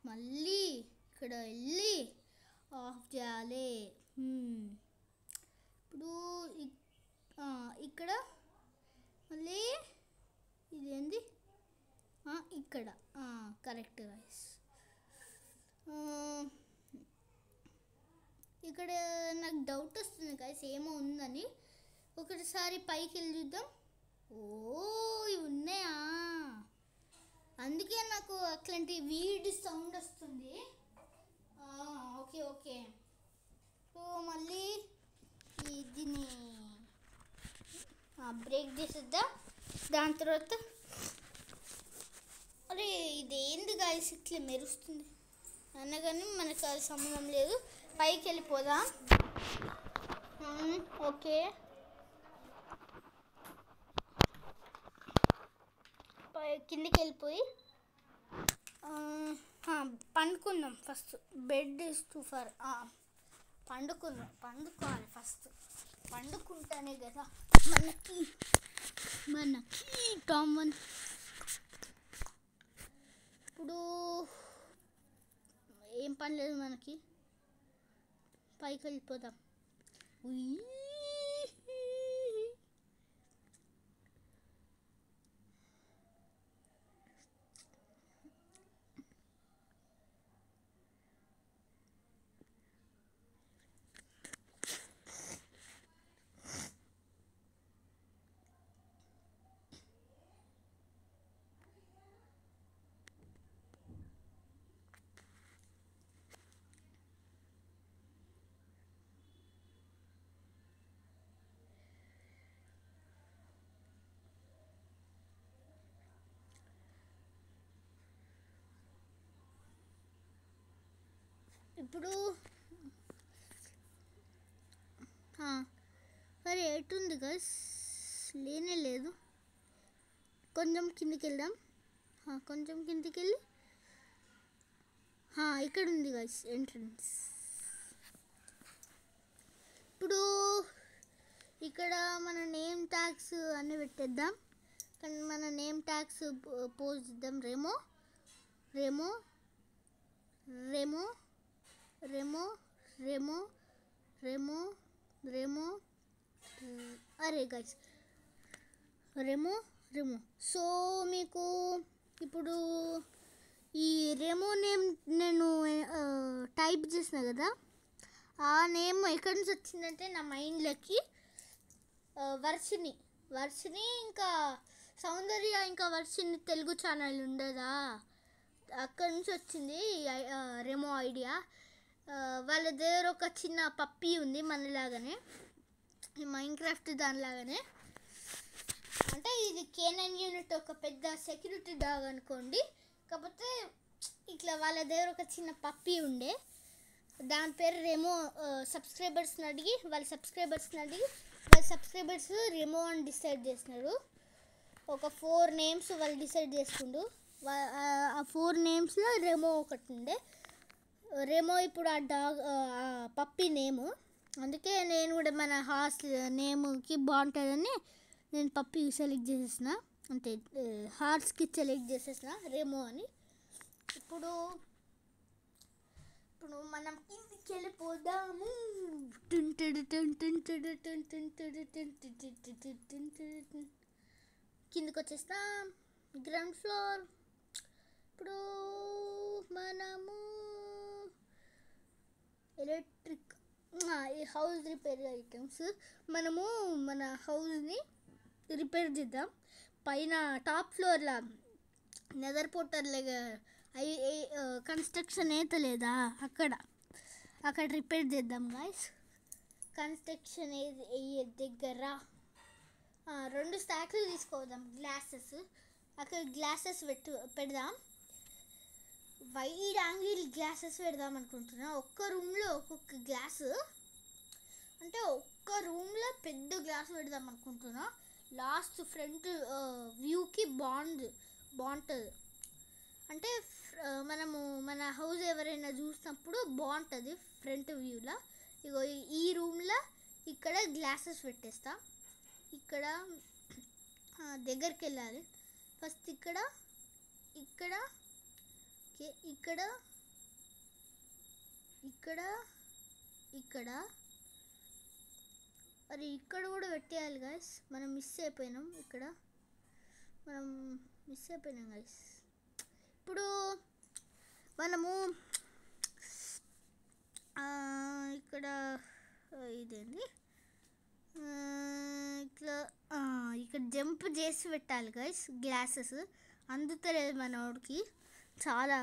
మళ్ళీ ఇక్కడ వెళ్ళి ఆఫ్ చేయాలి. ఇప్పుడు ఇక్కడ మళ్ళీ ఇదేంది, ఇక్కడ కరెక్ట్ గైస్. ఇక్కడ నాకు డౌట్ వస్తుంది గైస్, ఏమో ఉందని. ఒకసారి పైకి వెళ్ళి చూద్దాం. ఇవి ఉన్నాయా, అందుకే నాకు అట్లాంటి వీడి సౌండ్ వస్తుంది. Okay okay. సో మళ్ళీ దీన్ని బ్రేక్ చేసేద్దాం. దాని తర్వాత అరే ఇదేంది గాయస్ ఇట్లా మెరుస్తుంది అనగానే మనకు అది సంబంధం లేదు. పైకి వెళ్ళిపోదాం. ఓకే కిందికి వెళ్ళిపోయి పండుకుందాం first. Bed is too far పండుకోవాలి ఫస్ట్. పండుకుంటానే కదా మనకి కామన్. ఇప్పుడు ఏం పని లేదు మనకి, పైకి వెళ్ళిపోదాం. ఇప్పుడు మరి ఎటుంది గైస్, లేనే లేదు. కొంచెం కిందికి వెళ్దాం. కొంచెం కిందికి వెళ్ళి ఇక్కడ ఉంది గైస్ ఎంట్రన్స్. ఇప్పుడు ఇక్కడ మన నేమ్ ట్యాగ్స్ అన్నీ పెట్టేద్దాం. కానీ మన నేమ్ ట్యాగ్స్ పోజ్ ఇద్దాం. రెమో రెమో రెమో రెమో రెమో రెమో రెమో అరే గైస్ రెమో రెమో. సో మీకు ఇప్పుడు ఈ రెమో నేమ్ నేను టైప్ చేసిన కదా, ఆ నేమ్ ఎక్కడి నుంచి వచ్చిందంటే నా మైండ్లోకి వర్షిని ఇంకా సౌందర్య ఇంకా వర్షిని తెలుగు ఛానల్ ఉండదా, అక్కడి నుంచి వచ్చింది రెమో ఐడియా. వాళ్ళ దగ్గర ఒక చిన్న పప్పీ ఉంది మనలాగానే, మైన్క్రాఫ్ట్ దానిలాగానే. అంటే ఇది K9 యూనిట్ ఒక పెద్ద సెక్యూరిటీ డాగ్ అనుకోండి. కాకపోతే ఇట్లా వాళ్ళ దగ్గర ఒక చిన్న పప్పీ ఉండే, దాని పేరు రెమో. సబ్స్క్రైబర్స్ని అడిగి వాళ్ళ సబ్స్క్రైబర్స్ రెమో అని డిసైడ్ చేసినారు. ఒక 4 నేమ్స్ వాళ్ళు డిసైడ్ చేసుకుండు. ఆ 4 నేమ్స్లో రెమో ఒకటి ఉండే. రెమో ఇప్పుడు ఆ డాగ్ పప్పి నేము. అందుకే నేను కూడా మన హార్స్ నేమ్కి బాగుంటుందని నేను పప్పి సెలెక్ట్ చేసేసిన, అంటే హార్స్కి సెలెక్ట్ చేసేసిన రెమో అని. ఇప్పుడు మనం ఇంటికి వెళ్ళిపోదాము. కిందకి వచ్చేస్తాం, గ్రౌండ్ ఫ్లోర్. ఇప్పుడు మనము ఎలక్ట్రిక్ ఈ హౌస్ రిపేర్ ఐటమ్స్ మనము మన హౌస్ని రిపేర్ చేద్దాం. పైన టాప్ ఫ్లోర్లో నెదర్ పోర్టర్లాగా కన్స్ట్రక్షన్ అయితే లేదా, అక్కడ రిపేర్ చేద్దాం గాయస్. కన్స్ట్రక్షన్ అయ్యే దగ్గర 2 స్టాక్లు తీసుకోదాం గ్లాసెస్. అక్కడ గ్లాసెస్ పెడదాం. వైడ్ యాంగిల్ గ్లాసెస్ పెడదాం అనుకుంటున్నా. ఒక్క రూమ్లో ఒక్కొక్క గ్లాసు, అంటే ఒక్క రూమ్లో పెద్ద గ్లాస్ పెడదాం అనుకుంటున్నా. లాస్ట్ ఫ్రంట్ వ్యూకి బాగుంటుంది. అంటే మనము మన హౌస్ ఎవరైనా చూసినప్పుడు బాగుంటుంది ఫ్రంట్ వ్యూలో. ఇగో ఈ రూమ్లో ఇక్కడ గ్లాసెస్ పెట్టేస్తా. ఇక్కడ దగ్గరికి వెళ్ళాలి ఫస్ట్. ఇక్కడ ఇక్కడ ఇక్కడ ఇక్కడ ఇక్కడ మరి ఇక్కడ కూడా పెట్టేయాలి గాయస్. మనం మిస్ అయిపోయినాం గాయస్. ఇప్పుడు మనము ఇక్కడ ఇదేంటి ఇట్లా ఇక్కడ జంప్ చేసి పెట్టాలి గైస్ గ్లాసెస్. అందుతలేదు మనోడికి, చాలా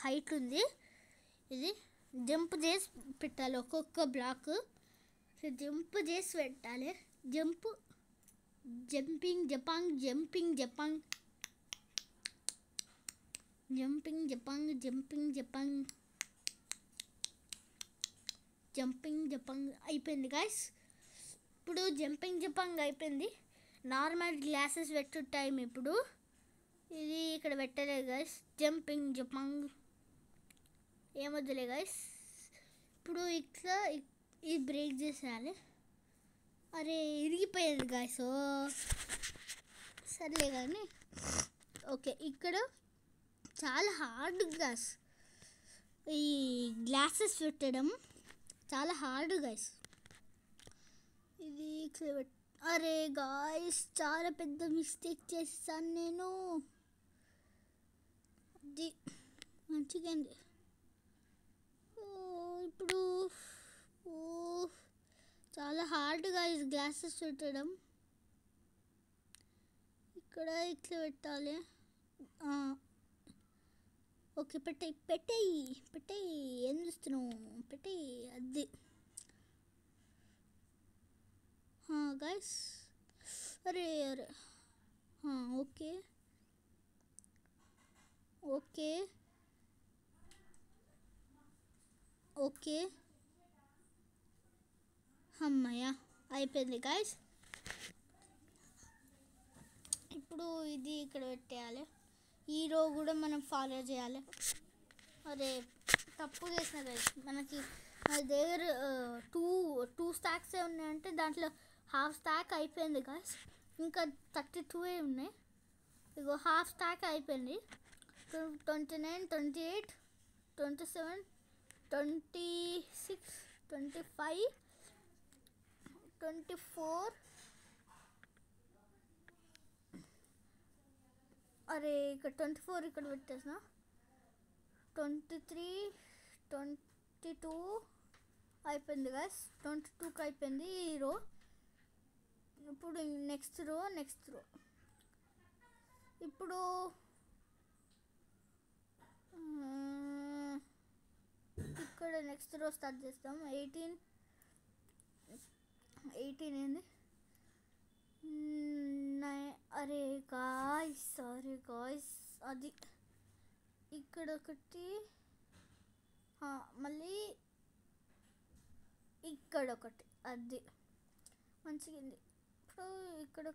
హైట్ ఉంది. ఇది జంప్ చేసి పెట్టాలి, ఒక్కొక్క బ్లాక్ జంప్ చేసి పెట్టాలి. జంపింగ్ జపాంగ్ జంపింగ్ జపాంగ్ జంపింగ్ జపాంగ్ జంపింగ్ జపాంగ్ జంపింగ్ జపాంగ్ అయిపోయింది గాయస్. ఇప్పుడు జంపింగ్ జపాంగ్ అయిపోయింది. నార్మల్ గ్లాసెస్ పెట్టు టైం ఇప్పుడు. ఇది ఇక్కడ పెట్టలేదు గాయస్. జంపింగ్ జపాంగ్ ఏమొద్దులే గాయస్. ఇప్పుడు ఇట్లా ఇది బ్రేక్ చేసేయాలి. అరే ఇరిగిపోయేది గాయస్, సర్లే కానీ. ఓకే, ఇక్కడ చాలా హార్డ్ గ్లాస్, ఈ గ్లాసెస్ పెట్టడం చాలా హార్డ్ గాయస్. ఇది అరే గాయస్, చాలా పెద్ద మిస్టేక్ చేస్తాను నేను. అది మంచిగా ఇప్పుడు చాలా హార్డ్ గాయస్ గ్లాసెస్ పెట్టడం. ఇక్కడ ఇట్లా పెట్టాలి. ఓకే, పెట్టేయి ఏం చూస్తున్నావు, పెట్టేయి. అది గాయస్. అరే ఓకే ఓకే ఓకే అమ్మయ్య అయిపోయింది గాయస్. ఇప్పుడు ఇది ఇక్కడ పెట్టేయాలి. ఈ రో కూడా మనం ఫాలో చేయాలి. అరే తప్పు చేసిన గాయస్. మనకి మన దగ్గర టూ స్టాక్స్ ఉన్నాయంటే దాంట్లో హాఫ్ స్టాక్ అయిపోయింది గాయస్. ఇంకా 32 ఉన్నాయి. ఇగో హాఫ్ స్టాక్ అయిపోయింది. 29, 28, 27, 26, 25, 24. అరే ఇక్కడ 24 ఇక్కడ పెట్టేసిన. 23, 22 అయిపోయింది గాయస్. 22కి అయిపోయింది ఈ రో. ఇప్పుడు నెక్స్ట్ రో ఇప్పుడు ఇక్కడ నెక్స్ట్ రో స్టార్ట్ చేస్తాం. 18 ఏంది. అరే గాయ్స్ అది ఇక్కడ ఒకటి, మళ్ళీ ఇక్కడ ఒకటి, అది మంచిగా. ఇప్పుడు ఇక్కడ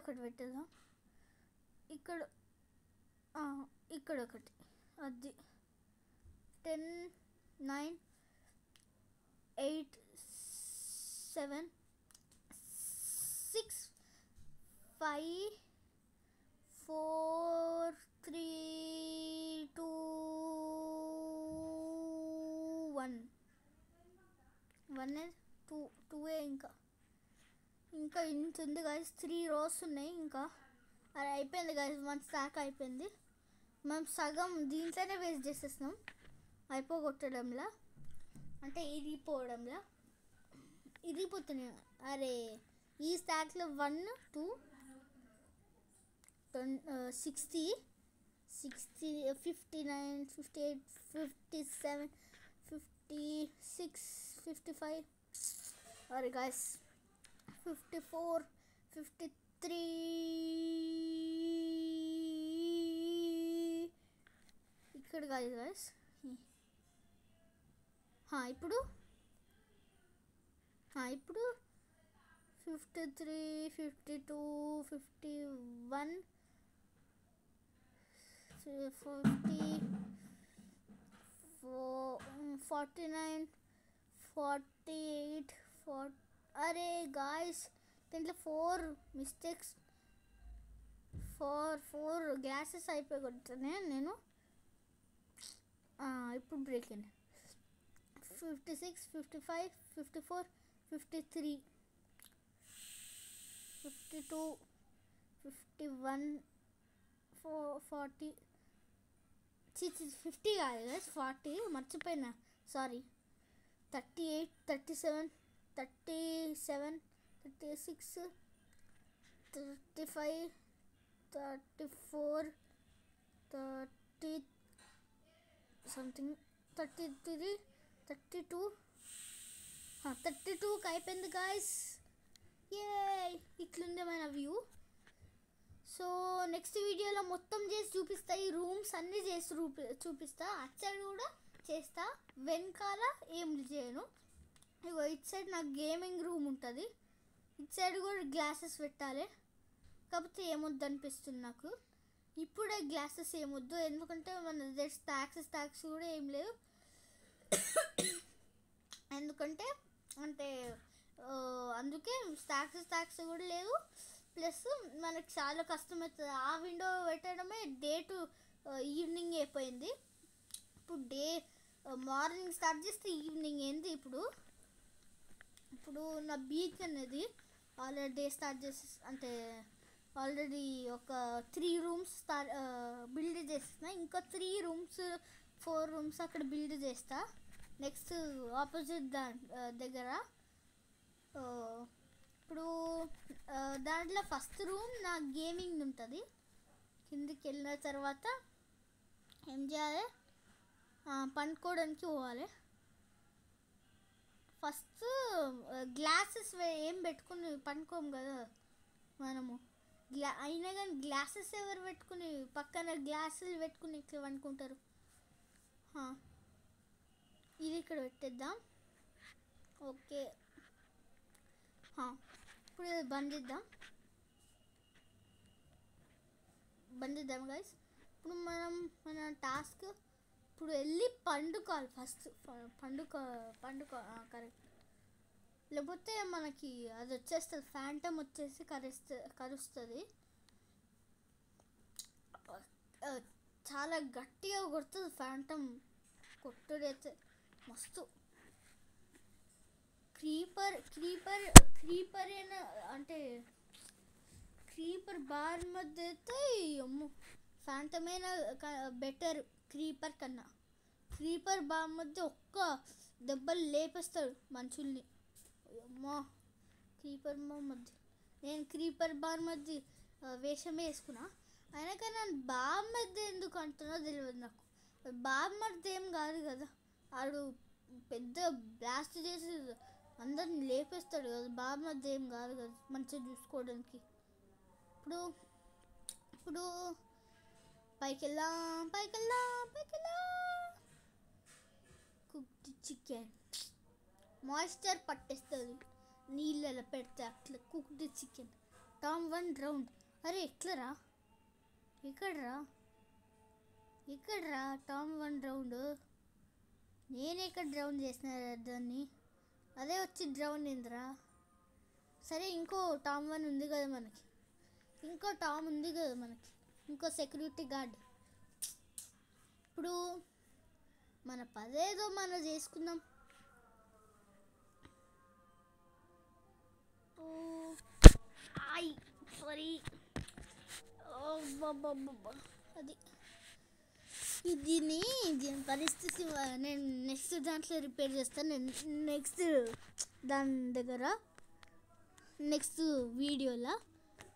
ఒకటి పెట్టేద్దాం. ఇక్కడ ఇక్కడ ఒకటి అది 10 9 8 7 6 5 4 3 2 1 1 2 ఇంకా ఇంత ఉంది గైస్ 3 rows ఉన్నాయి ఇంకా అది అయిపోయింది గైస్ 1 stack అయిపోయింది మనం సగం దీంట్లోనే వేస్ట్ చేసేస్తున్నాం అయిపోగొట్టడంలా అంటే ఇరిగిపోతున్నాయి అరే ఈ స్టాక్లో 1 2 60 59 58 57 56 55 అరే గైస్ 54 53 ఇక్కడ గైస్ ఇప్పుడు 53 52 51 49 48 అరే గాయస్ దీంట్లో 4 మిస్టేక్స్ 4 గ్లాసెస్ అయిపోయి నేను ఇప్పుడు బ్రేక్ అయింది 56 55 54 53 52 51 40 50 కాదు 40 మర్చిపోయినా సారీ 38 37 36 35 34 30 సంథింగ్ 33 32కి అయిపోయింది గాయస్ ఇట్లుండే మన వ్యూ సో నెక్స్ట్ వీడియోలో మొత్తం చేసి చూపిస్తా ఈ రూమ్స్ అన్నీ చేసి చూపిస్తా అటు సైడ్ కూడా చేస్తా వెనకాల ఏం చేయను ఇగో ఇటు సైడ్ నాకు గేమింగ్ రూమ్ ఉంటుంది ఇటు సైడ్ కూడా గ్లాసెస్ పెట్టాలి కాకపోతే ఏమొద్దు అనిపిస్తుంది నాకు ఇప్పుడే గ్లాసెస్ ఏమొద్దు ఎందుకంటే మన దగ్గర స్టాక్స్ కూడా ఏం లేవు ఎందుకంటే అందుకే స్టాక్స్ కూడా లేవు ప్లస్ మనకు చాలా కష్టం అవుతుంది ఆ విండో పెట్టడమే డే టు ఈవినింగ్ అయిపోయింది ఇప్పుడు మార్నింగ్ స్టార్ట్ చేస్తే ఈవినింగ్ ఏంది ఇప్పుడు నా బీచ్ అనేది ఆల్రెడీ డే స్టార్ట్ చేసి అంటే ఆల్రెడీ ఒక 3 రూమ్స్ బిల్డ్ చేస్తున్నా ఇంకా 4 రూమ్స్ అక్కడ బిల్డ్ చేస్తా నెక్స్ట్ ఆపోజిట్ దగ్గర ఇప్పుడు దాంట్లో ఫస్ట్ రూమ్ నా గేమింగ్ ఉంటుంది కిందికి వెళ్ళిన తర్వాత ఏం చేయాలి పండుకోవడానికి పోవాలి ఫస్ట్ గ్లాసెస్ ఏం పెట్టుకుని పండుకోము కదా మనము అయినా కానీ గ్లాసెస్ ఎవరు పెట్టుకుని పక్కన గ్లాసులు పెట్టుకుని ఇట్లా పండుకుంటారు ఇది ఇక్కడ పెట్టేద్దాం ఓకే ఇప్పుడు బంద్ చేద్దాం గైస్ ఇప్పుడు మన టాస్క్ ఇప్పుడు వెళ్ళి పండుకోవాలి ఫస్ట్ పండుకో కరెక్ట్ లేకపోతే మనకి అది వచ్చేస్తుంది ఫ్యాంటమ్ వచ్చేసి కరుస్తుంది చాలా గట్టిగా కొడుతుంది ఫ్యాంటమ్ కొట్టుడైతే మస్తు క్రీపర్ అయినా అంటే క్రీపర్ బార్ మధ్య అయితే అమ్మో ఫ్యాంటమ్ అయినా బెటర్ క్రీపర్ కన్నా క్రీపర్ బార్ మధ్య ఒక్క దెబ్బలు లేపేస్తాడు మనుషుల్ని అమ్మా నేను క్రీపర్ బార్ మధ్య వేషమే వేసుకున్నా అయినా కానీ నన్ను బార్ మధ్య ఎందుకు అంటున్నా తెలియదు నాకు బార్ మధ్య ఏం కాదు కదా ఆడు పెద్ద బ్లాస్ట్ చేసి అందరిని లేపేస్తాడు కదా బార్ మధ్య ఏం కాదు కదా మంచిగా చూసుకోవడానికి ఇప్పుడు పైకి వెళ్దాం కుక్డ్ చికెన్ మాయిశ్చర్ పట్టేస్తుంది నీళ్ళలో పెడితే అట్లా కుక్డ్ చికెన్ టామ్ 1 రౌండ్ అరే ఎట్లరా ఇక్కడ్రా ఇక్కడ్రా టామ్ 1 రౌండ్. నేను ఎక్కడ డ్రౌన్ చేసిన దాన్ని, అదే వచ్చి డ్రౌన్ అయిందిరా. సరే ఇంకో టామ్ 1 ఉంది కదా మనకి, ఇంకో టామ్ ఉంది కదా మనకి, ఇంకో సెక్యూరిటీ గార్డ్. ఇప్పుడు మన పదేదో మనం చేసుకుందాం. సారీ అది దీని పరిస్థితి నేను నెక్స్ట్ దాంట్లో రిపేర్ చేస్తాను. నేను నెక్స్ట్ దాని దగ్గర నెక్స్ట్ వీడియోలో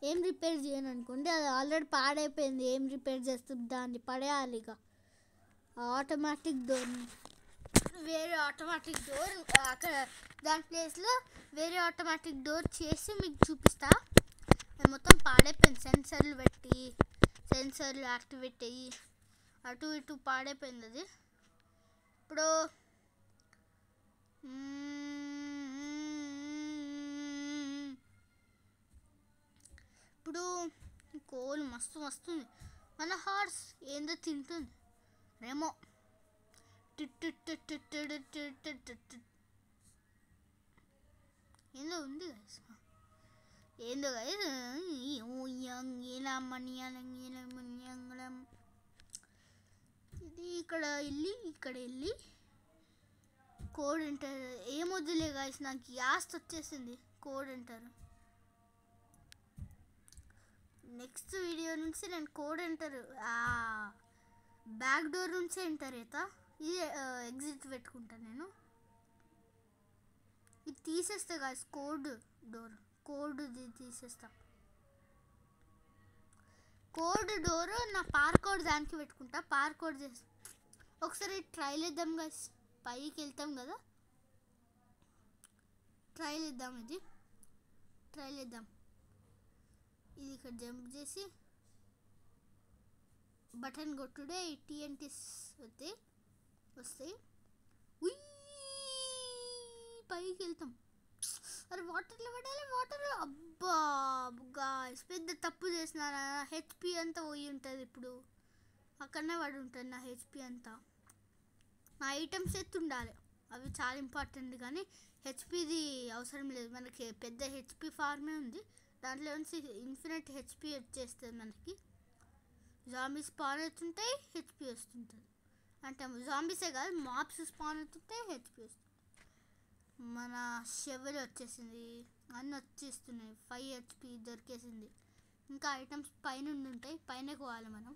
ఏం రిపేర్ చేయను అనుకోండి, అది ఆల్రెడీ పాడైపోయింది. ఏం రిపేర్ చేస్తుంది, దాన్ని పడేయాలి. ఇక ఆటోమేటిక్ డోర్ని వేరే ఆటోమేటిక్ డోర్ అక్కడ దాని ప్లేస్లో వేరే ఆటోమేటిక్ డోర్ చేసి మీకు చూపిస్తా. మొత్తం పాడైపోయింది, సెన్సర్లు పెట్టి సెన్సర్లు యాక్టివేట్ అయ్యి అటు ఇటు పాడైపోయింది అది. ఇప్పుడు ఇప్పుడు కోల్ మస్తు వస్తుంది. మన హార్స్ ఏందో తింటుంది రేమో. ఏందో ఉంది గైస్, ఏందో గైస్. ఇది ఇక్కడ వెళ్ళి కోడ్ ఎంటర్ ఏమొద్దులే గైస్, నాకు గ్యాస్ వచ్చేసింది. కోడ్ ఎంటర్ నెక్స్ట్ వీడియో నుంచి నేను కోడ్ ఎంటర్ బ్యాక్ డోర్ నుంచి ఎంటర్ అవుతా. ఇది ఎగ్జిట్ పెట్టుకుంటా నేను. ఇది తీసేస్తా గాయస్, కోడ్ తీసేస్తా. కోడ్ డోర్ నా పార్కోడ్ దానికి పెట్టుకుంటా. పార్కోడ్ చేసి ఒకసారి ట్రైల్ ఇద్దాం గాయస్. పైకి వెళ్తాం కదా, ట్రైల్ ఇద్దాం. ఇది ఇక్కడ జంప్ చేసి బటన్ కొట్టుడే TNTs వస్తాయి. పైకి వెళ్తాం. అరే వాటర్లో పడాలి, వాటర్లో. అబ్బా గాయ్స్, పెద్ద తప్పు చేసినారా. HP అంతా పోయి ఉంటుంది. ఇప్పుడు అక్కడనే పడి ఉంటుంది నా HP అంతా. నా ఐటమ్స్ ఉండాలి, అవి చాలా ఇంపార్టెంట్. కానీ HPది అవసరం లేదు మనకి. పెద్ద HP ఫార్మే ఉంది, దాంట్లో నుంచి ఇన్ఫినిట్ HP వచ్చేస్తుంది మనకి. జాంబీస్ స్పాన్ అవుతుంటాయి, HP వస్తుంటుంది. అంటే జాంబీసే కాదు, మాబ్స్ స్పాన్ అవుతుంటాయి, HP వస్తుంది. మన షెవెల్ వచ్చేసింది, అన్నీ వచ్చేస్తున్నాయి. 5 HP దొరికేసింది. ఇంకా ఐటమ్స్ పైన ఉంటాయి, పైన పోవాలి మనం.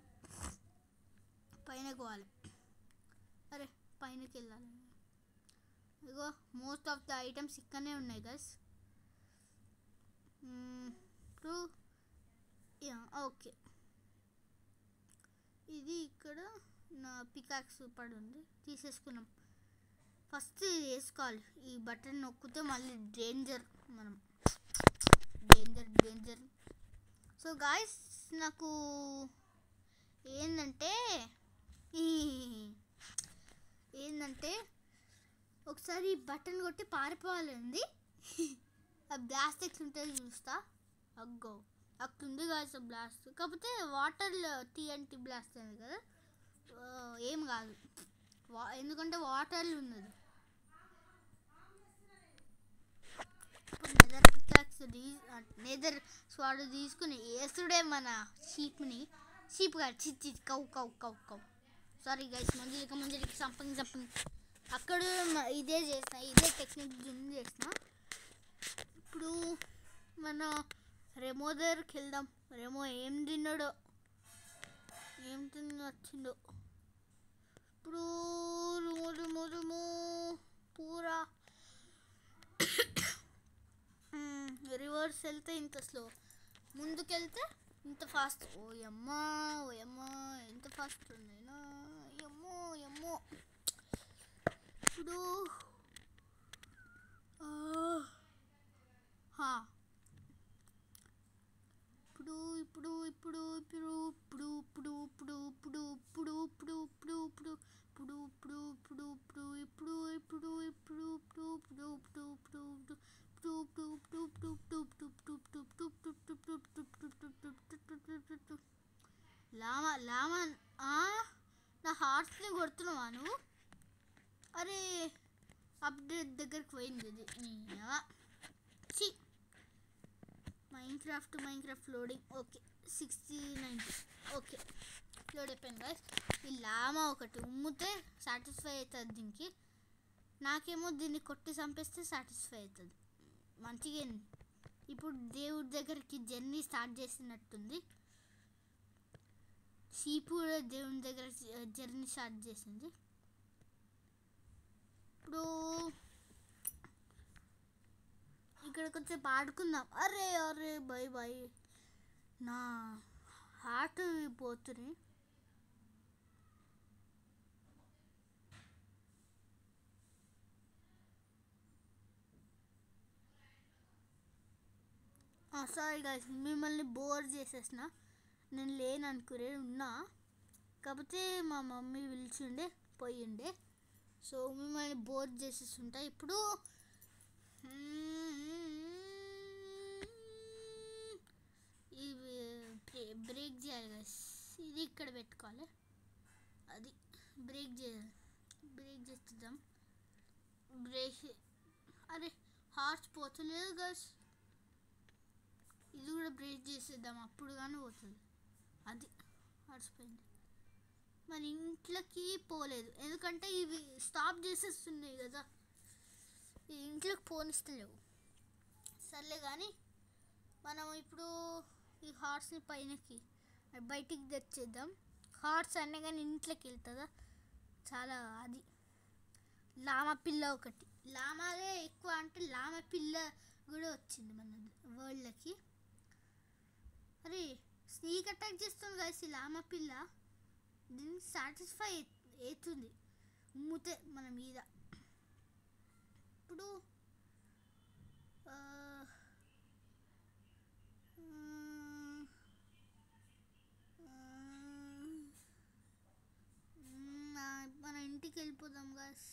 అరే పైనకి వెళ్ళాలి. ఇగో మోస్ట్ ఆఫ్ ద ఐటమ్స్ ఇక్కడనే ఉన్నాయి గైస్. ఓకే, ఇది ఇక్కడ నా పికాక్స్ పడి ఉంది, తీసేసుకున్నాం. ఫస్ట్ ఇది వేసుకోవాలి. ఈ బటన్ నొక్కితే మళ్ళీ డేంజర్. డేంజర్. సో గాయస్, నాకు ఏంటంటే ఒకసారి బటన్ కొట్టి పారిపోవాలండి. ఆ బ్లాస్ట్ ఎట్లుంటుంది చూస్తా. అగ్గో అట్లుంది గాయస్ బ్లాస్ట్. కాకపోతే వాటర్లో TNT బ్లాస్ట్ అయింది కదా, ఏం కాదు. ఎందుకంటే వాటర్లో ఉన్నది. నెదర్ స్వాడ్ తీసుకుని వేసుడే మన షీప్ కాదు. కౌ. సారీ గైస్, ముంజలికి సంపంగి. అక్కడ ఇదే చేసిన, ఇదే టెక్నిక్ చేసిన. ఇప్పుడు మన రెమో దగ్గరికి వెళ్దాం. రెమో ఏం తిన్నాడో, ఏం తిని వచ్చిండో. ఇప్పుడు రుము పూరా రివర్స్ వెళ్తే ఇంత స్లో, ముందుకెళ్తే ఇంత ఫాస్ట్. ఓయమ్మా ఎంత ఫాస్ట్ ఉన్నాయినా. యమ్మో. లామా లామా ఆ, నా హార్ట్స్ని కొడుతున్నావా నువ్వు? అరే అప్డేట్ దగ్గరికి పోయింది ఇది చి. Minecraft loading. Okay 60-90. Okay load అయిపోయింది గాయ్స్. ఈ లామా ఒకటి ఉమ్మితే సాటిస్ఫై అవుతుంది దీనికి. నాకేమో దీన్ని కొట్టి చంపేస్తే సాటిస్ఫై అవుతుంది. మంచిగా ఇప్పుడు దేవుడి దగ్గరికి జర్నీ స్టార్ట్ చేసినట్టుంది. షీప్ కూడా దేవుని దగ్గర జర్నీ స్టార్ట్ చేసింది. ఇప్పుడు ఇక్కడ కొంచెం ఆడుకుందాం. అరే అరే బై బై, నా హార్ట్ పోతుంది. సారీ గాయ్స్, మిమ్మల్ని బోర్ చేసేసిన. నేను లేను అనుకునే ఉన్నా, కాకపోతే మా మమ్మీ పిలిచిండే పోయిండే. సో మిమ్మల్ని బోర్ చేసేస్తుంటా. ఇప్పుడు ఇవి బ్రేక్ చేయాలి గాయ్స్. ఇది ఇక్కడ పెట్టుకోవాలి, అది బ్రేక్ చేయాలి. బ్రేక్ చేద్దాం. బ్రేక్. అరే హార్ట్ పోతలేదు గాయ్స్. ఇది కూడా బ్రేక్ చేసేద్దాం, అప్పుడు కానీ పోతుంది. అది మర్చిపోయింది. మరి ఇంట్లోకి పోలేదు ఎందుకంటే ఇవి స్టాప్ చేసేస్తున్నాయి కదా, ఈ ఇంట్లోకి పోనిస్తలేవు. సర్లే కానీ మనం ఇప్పుడు ఈ హార్ట్స్ని పైనకి బయటికి తెచ్చేద్దాం. హార్ట్స్ అన్నీ కానీ ఇంట్లోకి వెళ్తుందా చాలా. అది లామా పిల్ల ఒకటి, లామాలే ఎక్కువ అంటే లామా పిల్ల కూడా వచ్చింది మన వరల్డ్లోకి. అరే స్నేక్ అటాక్ చేస్తుంది గాయ్స్ ఈ లామా పిల్ల. దీనికి సాటిస్ఫై అవుతుంది ఉమ్మితే మన మీద. ఇప్పుడు మన ఇంటికి వెళ్ళిపోదాం గాయ్స్.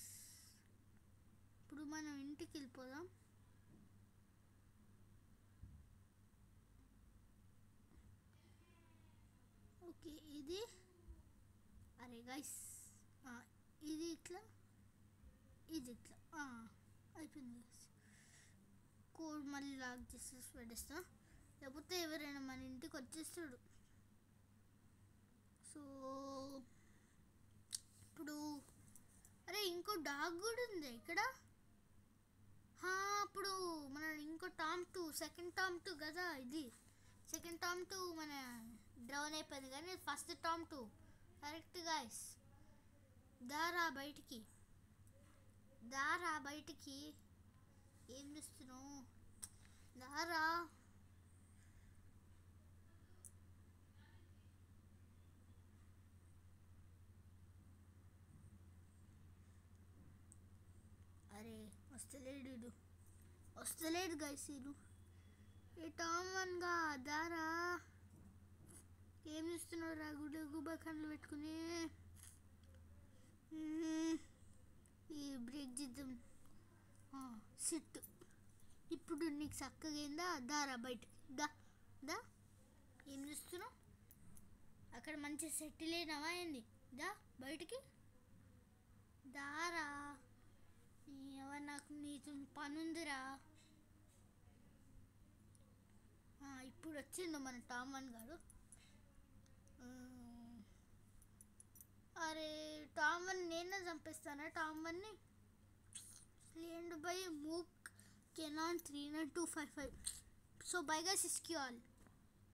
ఇప్పుడు మనం ఇంటికి వెళ్ళిపోదాం. ఓకే ఇది అరే గాయ్స్ ఇది ఇట్లా, ఇది ఇట్లా అయిపోయింది గాయ్స్. కోడ్ మళ్ళీ లాక్ చేసి పెట్టేస్తా, లేకపోతే ఎవరైనా మన ఇంటికి వచ్చేస్తాడు. సో ఇప్పుడు అరే ఇంకో డాగ్ కూడా ఉంది ఇక్కడ. అప్పుడు మన ఇంకో టామ్ 2 సెకండ్ టామ్ 2 కదా ఇది. సెకండ్ టామ్ 2 మన డ్రౌన్ అయిపోయింది కానీ ఫస్ట్ టామ్ 2 కరెక్ట్ గాయ్స్. దారా బయటికి, దారా బయటికి. ఏం చేస్తున్నావు? దారా. అరే వస్తలేడు, వస్తలేడు గైస్. ఇడు ఏ టామ్ 1గా దారా. ఏం చేస్తున్నావు రా గుబ్బ కళ్ళు పెట్టుకుని? ఈ బ్రేక్ చేద్దాం. సిట్. ఇప్పుడు నీకు చక్కగా ఏందా? దారా బయటికి దా దా. ఏం చేస్తున్నావు అక్కడ? మంచిగా సెటిల్ అయినావా ఏంది? దా బయటికి దారా. ఎవరు నాకు నీతో పని ఉందిరా. ఇప్పుడు వచ్చిండు మన టామ్ 1 గారు. అరే టామ్ 1 నేనే చంపేస్తానా టామ్ 1ని? స్లేండ్ బై మూక్ కెనాన్ 39255. సో బై గైస్, ఇస్కి ఆల్.